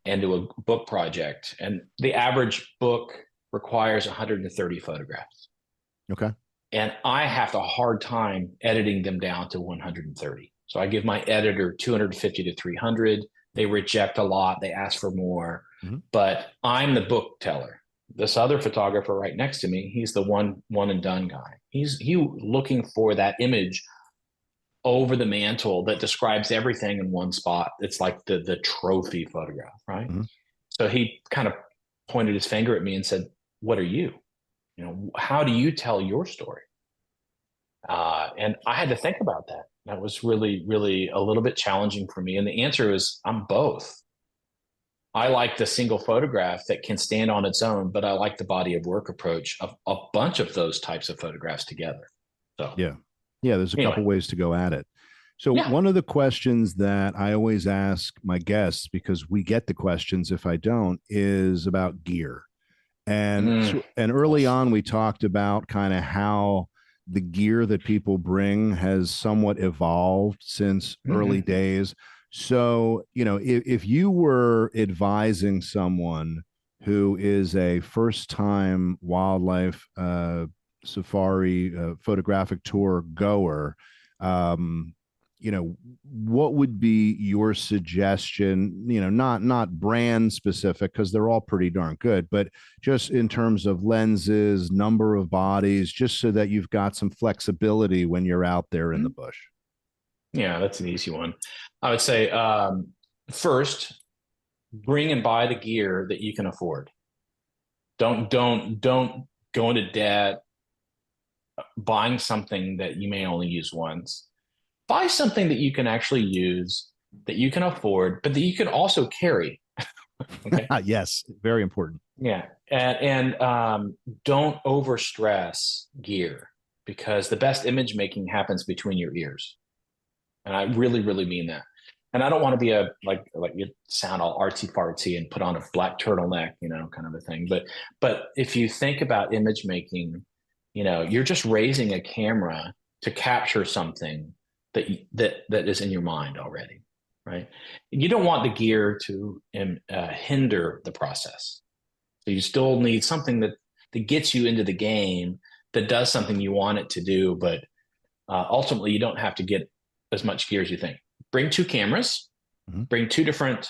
into a book project. And the average book requires 130 photographs. okay And I have a hard time editing them down to 130. So I give my editor 250 to 300. They reject a lot. They ask for more, Mhm. but I'm the book teller. This other photographer right next to me, he's the one and done guy. He's looking for that image over the mantle that describes everything in one spot. It's like the trophy photograph, right? Mhm. So he kind of pointed his finger at me and said, "What are you? You know, how do you tell your story?" And I had to think about that. That was really, really a little bit challenging for me. And the answer is, I'm both. I like the single photograph that can stand on its own, but I like the body of work approach of a bunch of those types of photographs together. So Yeah. Yeah. There's a couple anyway, ways to go at it. So, yeah. one of the questions that I always ask my guests, because we get the questions if I don't, is about gear. Mm, And early yes. on, we talked about kind of how the gear that people bring has somewhat evolved since early Mm-hmm. days. So, if you were advising someone who is a first time wildlife safari photographic tour goer, um, what would be your suggestion? Not brand specific, because they're all pretty darn good, but just in terms of lenses, number of bodies, just so that you've got some flexibility when you're out there in the bush. Yeah, that's an easy one. I would say first, bring and buy the gear that you can afford. Don't go into debt buying something that you may only use once. Buy something that you can actually use, that you can afford, but that you can also carry. Okay. Yes, very important. Yeah. And don't overstress gear, because the best image making happens between your ears. And I really, really mean that. And I don't want to be a like you sound all artsy fartsy and put on a black turtleneck, kind of a thing. But if you think about image making, you're just raising a camera to capture something that is in your mind already, right? You don't want the gear to hinder the process. So you still need something that gets you into the game, that does something you want it to do, but ultimately you don't have to get as much gear as you think. Bring two cameras, Mhm. bring two different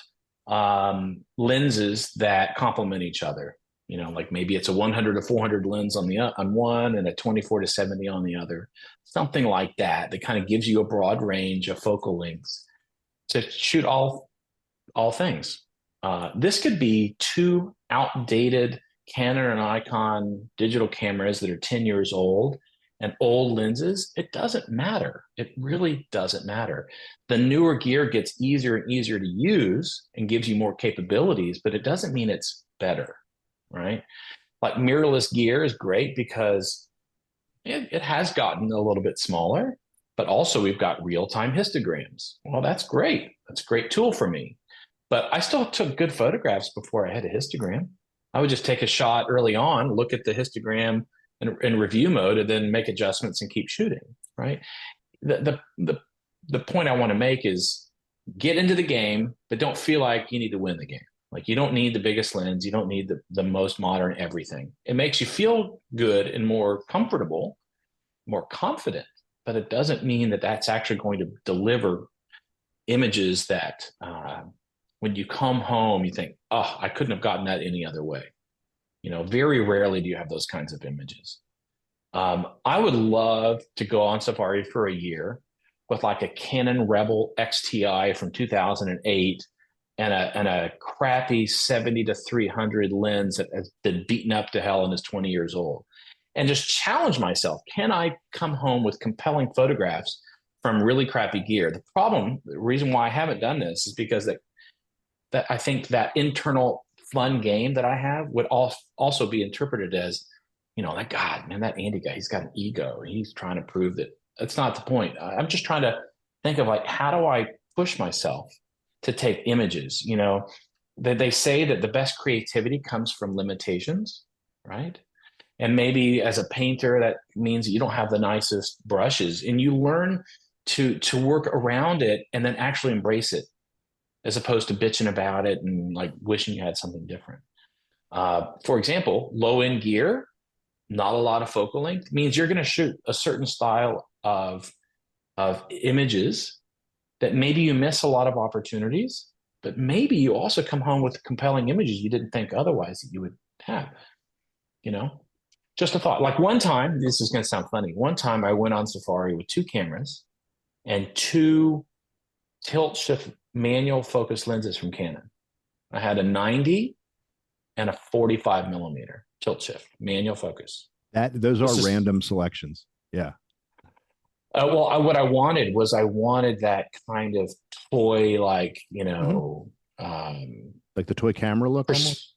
lenses that complement each other. Like maybe it's a 100 to 400 lens on one and a 24 to 70 on the other, something like that. That kind of gives you a broad range of focal lengths to shoot all things. This could be two outdated Canon and Nikon digital cameras that are 10 years old and old lenses. It doesn't matter. It really doesn't matter. The newer gear gets easier and easier to use and gives you more capabilities, but it doesn't mean it's better, right? Like mirrorless gear is great because it has gotten a little bit smaller, but also we've got real-time histograms. Well, that's great. That's a great tool for me. But I still took good photographs before I had a histogram. I would just take a shot early on, look at the histogram in review mode, and then make adjustments and keep shooting. Right. The point I want to make is get into the game, but don't feel like you need to win the game. Like you don't need the biggest lens, you don't need the most modern everything. It makes you feel good and more comfortable, more confident, but it doesn't mean that that's actually going to deliver images that when you come home, you think, oh, I couldn't have gotten that any other way. Very rarely do you have those kinds of images. I would love to go on safari for a year with like a Canon Rebel XTI from 2008 and a crappy 70 to 300 lens that has been beaten up to hell and is 20 years old. And just challenge myself. Can I come home with compelling photographs from really crappy gear? The reason why I haven't done this is because that I think that internal fun game that I have would also be interpreted as, like, God, man, that Andy guy, he's got an ego. He's trying to prove that. That's not the point. I'm just trying to think of, like, how do I push myself to take images? They say that the best creativity comes from limitations, right? And maybe as a painter, that means that you don't have the nicest brushes, and you learn to work around it and then actually embrace it, as opposed to bitching about it and like wishing you had something different. For example, low end gear, not a lot of focal length, means you're going to shoot a certain style of images that maybe you miss a lot of opportunities, but maybe you also come home with compelling images you didn't think otherwise that you would have. Just a thought. Like, one time, this is going to sound funny. One time I went on safari with 2 cameras and 2 tilt shift manual focus lenses from Canon. I had a 90 and a 45 millimeter tilt shift manual focus. Those are random selections. Yeah. What I wanted was, I wanted that kind of toy, like, like the toy camera look.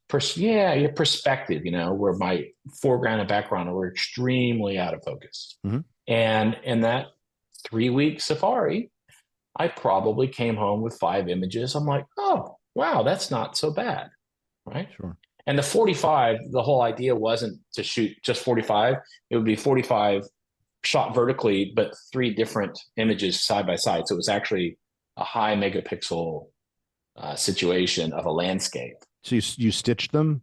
Perspective, where my foreground and background were extremely out of focus. And in that 3-week safari, I probably came home with 5 images. I'm like, oh, wow, that's not so bad, right? Sure. And the 45, the whole idea wasn't to shoot just 45. It would be 45 shot vertically, but 3 different images side by side. So it was actually a high megapixel situation of a landscape. So you stitched them?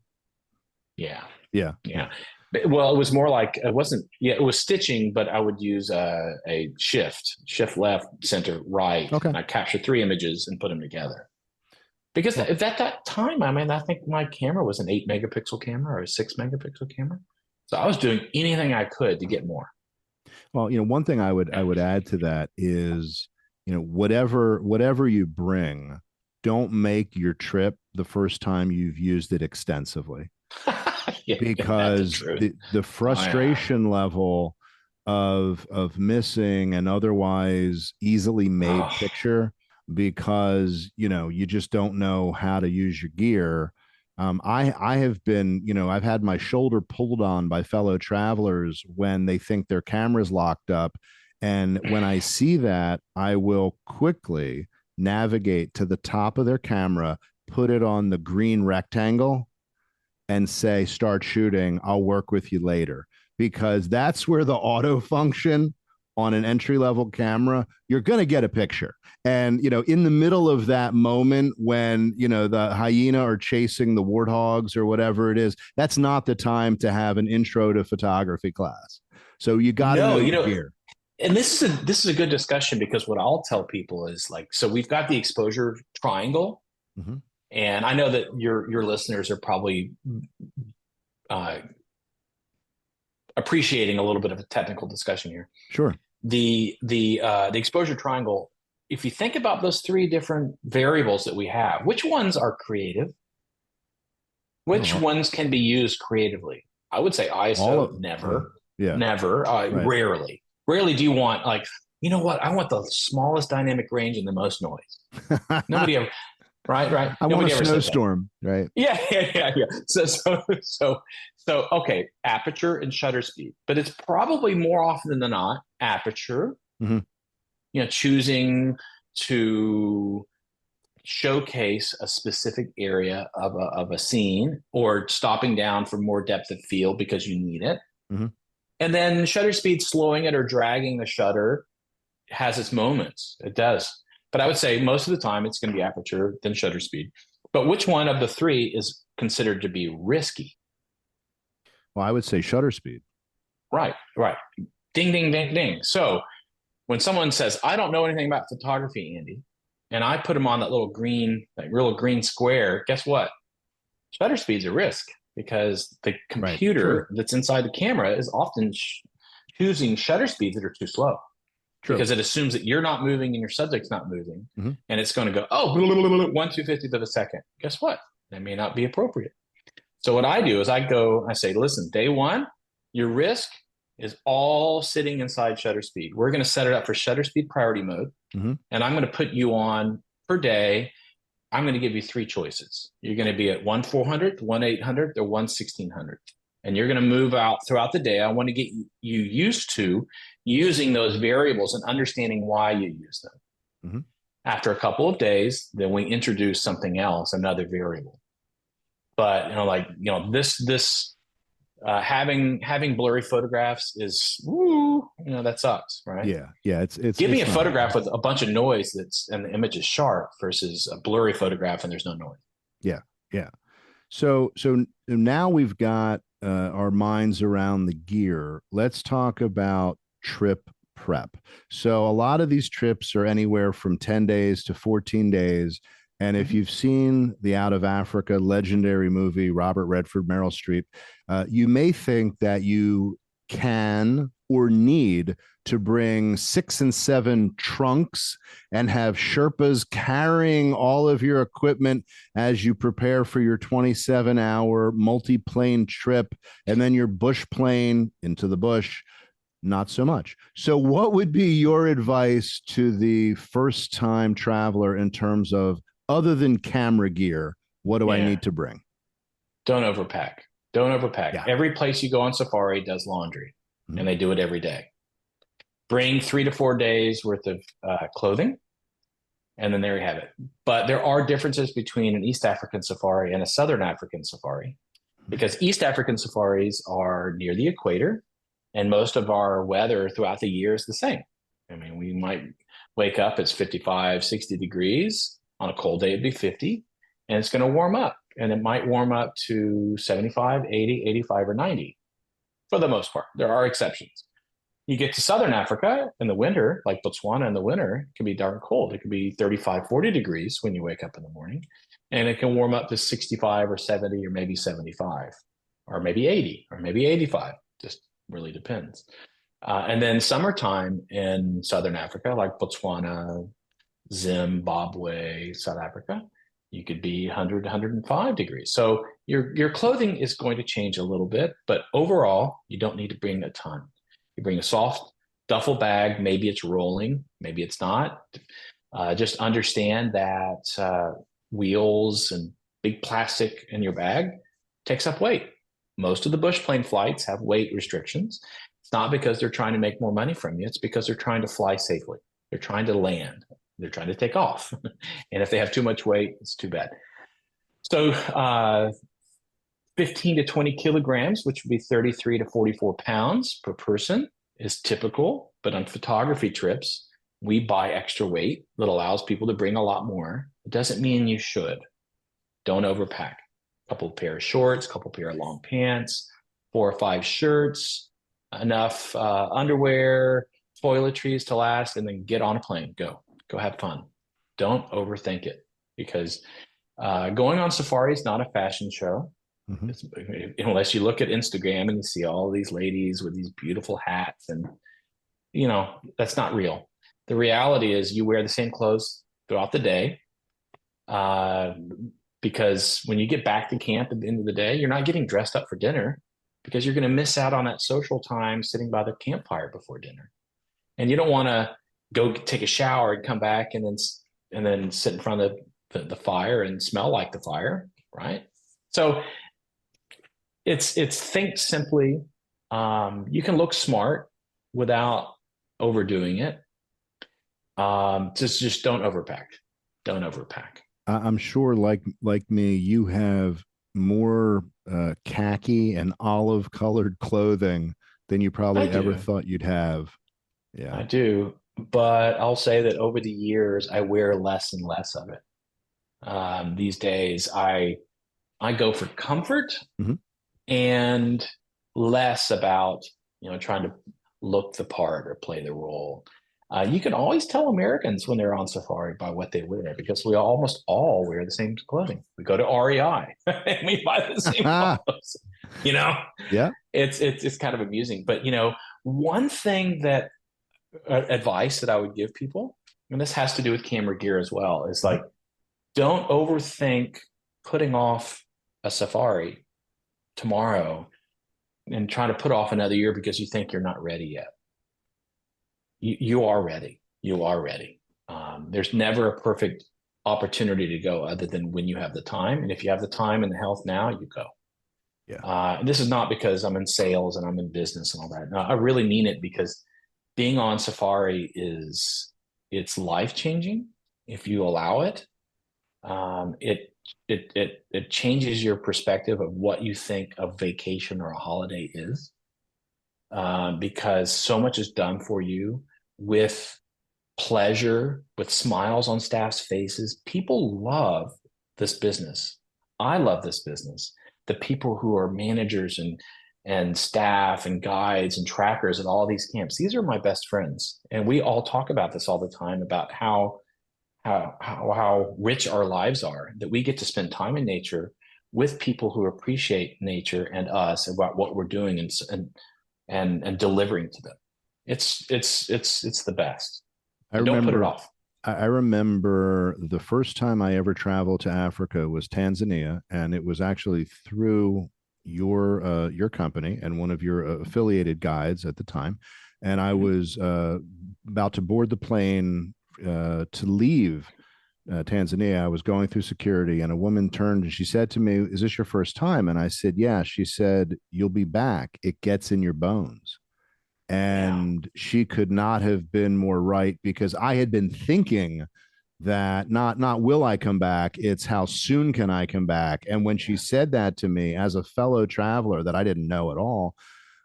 Yeah. Yeah. Well, it was more like, it was stitching, but I would use a shift left, center, right. Okay. And I captured 3 images and put them together. Because at that time, I think my camera was an 8 megapixel camera or a 6 megapixel camera. So I was doing anything I could to get more. Well, one thing I would add to that is, whatever you bring, don't make your trip the first time you've used it extensively. Because the frustration level of missing an otherwise easily made picture, because you just don't know how to use your gear. I have been, I've had my shoulder pulled on by fellow travelers when they think their camera's locked up, and when I see that, I will quickly navigate to the top of their camera, put it on the green rectangle, and say, start shooting. I'll work with you later. Because that's where the auto function on an entry-level camera, you're going to get a picture. And, in the middle of that moment when, the hyena are chasing the warthogs or whatever it is, that's not the time to have an intro to photography class. So you got to know your gear. And this is a good discussion, because what I'll tell people is, like, so we've got the exposure triangle. And I know that your listeners are probably appreciating a little bit of a technical discussion here. Sure. The exposure triangle, if you think about those 3 different variables that we have, which ones are creative? Which ones can be used creatively? I would say ISO, never. Never. Right. Rarely. Rarely do you want, like, you know what? I want the smallest dynamic range and the most noise. Nobody ever. Right. I want a snowstorm. Right. Yeah. So, okay, aperture and shutter speed, but it's probably more often than not aperture. Choosing to showcase a specific area of a scene, or stopping down for more depth of field because you need it. And then shutter speed, slowing it or dragging the shutter, has its moments. It does. But I would say most of the time it's going to be aperture, then shutter speed. But which one of the 3 is considered to be risky? Well, I would say shutter speed. Right. Ding, ding, ding, ding. So when someone says, I don't know anything about photography, Andy, and I put them on that little green square, guess what? Shutter speed's a risk, because the computer that's inside the camera is often choosing shutter speeds that are too slow. True. Because it assumes that you're not moving and your subject's not moving. And it's going to go, 1/250th of a second. Guess what? That may not be appropriate. So what I do is I say, listen, day 1, your risk is all sitting inside shutter speed. We're going to set it up for shutter speed priority mode. And I'm going to put you on per day. I'm going to give you three choices. You're going to be at 1/400th, 1/800th, or 1/1600th. And you're going to move out throughout the day. I want to get you used to using those variables and understanding why you use them. Mm-hmm. After a couple of days, then we introduce something else, another variable. But, this having blurry photographs is, that sucks, right? Yeah. It's give me a photograph with a bunch of noise and the image is sharp versus a blurry photograph and there's no noise. Yeah. So now we've got our minds around the gear. Let's talk about trip prep. So a lot of these trips are anywhere from 10 days to 14 days. And if you've seen the Out of Africa legendary movie, Robert Redford, Meryl Streep, you may think that you can or need to bring 6 and 7 trunks and have Sherpas carrying all of your equipment as you prepare for your 27-hour multi-plane trip, and then your bush plane into the bush. Not so much. So what would be your advice to the first-time traveler in terms of, other than camera gear, what do I need to bring? Don't overpack. Yeah. Every place you go on safari does laundry, and they do it every day. Bring 3 to 4 days worth of clothing, and then there you have it. But there are differences between an East African safari and a Southern African safari, because East African safaris are near the equator, and most of our weather throughout the year is the same. I mean, we might wake up, it's 55, 60 degrees. On a cold day, it'd be 50, and it's going to warm up. And it might warm up to 75, 80, 85, or 90 for the most part. There are exceptions. You get to Southern Africa in the winter, like Botswana in the winter, it can be darn cold. It can be 35, 40 degrees when you wake up in the morning, and it can warm up to 65 or 70 or maybe 75 or maybe 80 or maybe 85. Just really depends. And then summertime in Southern Africa, like Botswana, Zimbabwe, South Africa, you could be 100 to 105 degrees. So your clothing is going to change a little bit, but overall, you don't need to bring a ton. You bring a soft duffel bag. Maybe it's rolling, maybe it's not. Just understand that wheels and big plastic in your bag takes up weight. Most of the bush plane flights have weight restrictions. It's not because they're trying to make more money from you. It's because they're trying to fly safely. They're trying to land. They're trying to take off. And if they have too much weight, it's too bad. So 15 to 20 kilograms, which would be 33 to 44 pounds per person, is typical. But on photography trips, we buy extra weight that allows people to bring a lot more. It doesn't mean you should. Don't overpack. A couple of pair of shorts, a couple of pair of long pants, 4 or 5 shirts, enough underwear, toiletries to last, and then get on a plane. Go have fun. Don't overthink it, because going on safari is not a fashion show. Unless you look at Instagram and you see all these ladies with these beautiful hats, and that's not real. The reality is you wear the same clothes throughout the day, because when you get back to camp at the end of the day, you're not getting dressed up for dinner, because you're going to miss out on that social time sitting by the campfire before dinner. And you don't want to go take a shower and come back and then sit in front of the fire and smell like the fire, right? So it's think simply. You can look smart without overdoing it. Just don't overpack. Don't overpack. I'm sure, like me, you have more khaki and olive colored clothing than you probably ever thought you'd have. Yeah, I do. But I'll say that over the years, I wear less and less of it. These days, I go for comfort and less about trying to look the part or play the role. You can always tell Americans when they're on safari by what they wear, because we almost all wear the same clothing. We go to REI and we buy the same clothes. Yeah, it's kind of amusing. But one thing that advice that I would give people, and this has to do with camera gear as well, is like, don't overthink putting off a safari tomorrow and trying to put off another year because you think you're not ready yet. You are ready. You are ready. There's never a perfect opportunity to go other than when you have the time. And if you have the time and the health now, you go. Yeah. This is not because I'm in sales and I'm in business and all that. No, I really mean it because being on safari it's life changing if you allow it. It changes your perspective of what you think a vacation or a holiday is, because so much is done for you with pleasure, with smiles on staff's faces. People love this business. I love this business. The people who are managers and staff and guides and trackers at all these camps, these are my best friends. And we all talk about this all the time about how rich our lives are, that we get to spend time in nature with people who appreciate nature and us about what we're doing and delivering to them. It's the best. I And don't put it remember off. I remember the first time I ever traveled to Africa was Tanzania, and it was actually through your company and one of your affiliated guides at the time. And I was about to board the plane to leave Tanzania. I was going through security, and a woman turned and she said to me, "Is this your first time?" And I said, "Yeah." She said, "You'll be back. It gets in your bones." Yeah. And she could not have been more right, because I had been thinking that not will I come back, it's how soon can I come back. And when she Yeah. said that to me as a fellow traveler that I didn't know at all,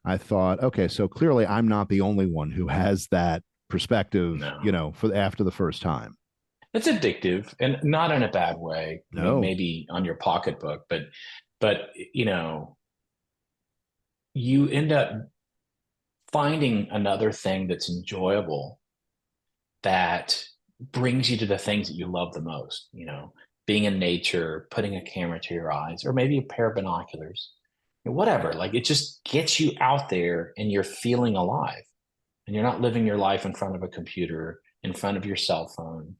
I thought, okay, so clearly I'm not the only one who has that perspective, No. for after the first time. It's addictive and not in a bad way. I mean, No. maybe on your pocketbook, but you end up finding another thing that's enjoyable that brings you to the things that you love the most, being in nature, putting a camera to your eyes, or maybe a pair of binoculars, whatever. Like it just gets you out there and you're feeling alive and you're not living your life in front of a computer, in front of your cell phone,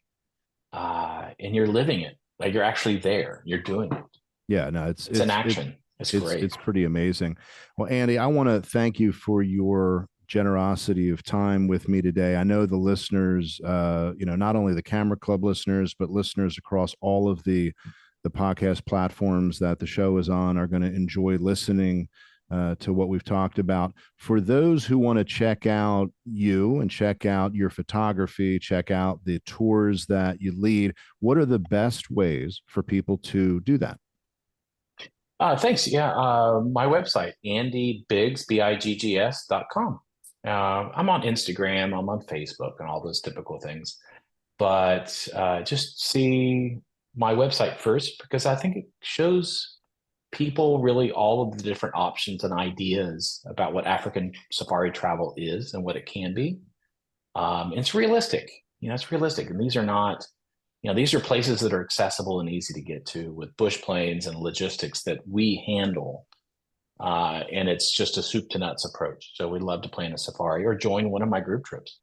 and you're living it. Like you're actually there, you're doing it. Yeah, no, It's an action. It's great. it's pretty amazing. Well, Andy, I want to thank you for your generosity of time with me today. I know the listeners, not only the Camera Club listeners, but listeners across all of the podcast platforms that the show is on are going to enjoy listening to what we've talked about. For those who want to check out you and check out your photography, check out the tours that you lead, what are the best ways for people to do that? Thanks. Yeah. My website, andybiggs.com. I'm on Instagram, I'm on Facebook and all those typical things, but just see my website first because I think it shows people really all of the different options and ideas about what African safari travel is and what it can be. It's realistic. It's realistic. And these are not, these are places that are accessible and easy to get to with bush planes and logistics that we handle. And it's just a soup to nuts approach. So we'd love to plan a safari or join one of my group trips.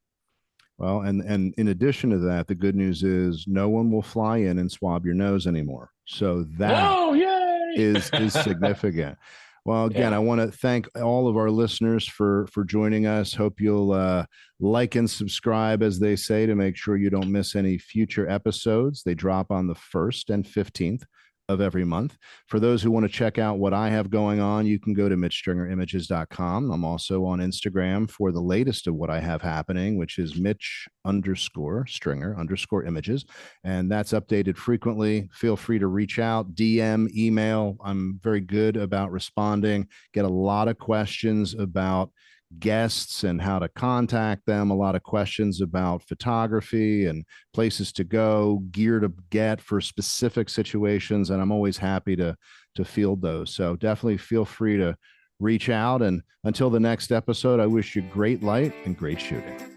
Well, and in addition to that, the good news is no one will fly in and swab your nose anymore. So that Oh, yay! is significant. Well, again, I Yeah. want to thank all of our listeners for joining us. Hope you'll like and subscribe, as they say, to make sure you don't miss any future episodes. They drop on the 1st and 15th of every month. For those who want to check out what I have going on, you can go to mitchstringerimages.com. I'm also on Instagram for the latest of what I have happening, which is Mitch_Stringer_images. And that's updated frequently. Feel free to reach out, DM, email. I'm very good about responding. Get a lot of questions about guests and how to contact them, a lot of questions about photography and places to go, gear to get for specific situations, and I'm always happy to field those. So definitely feel free to reach out, and until the next episode, I wish you great light and great shooting.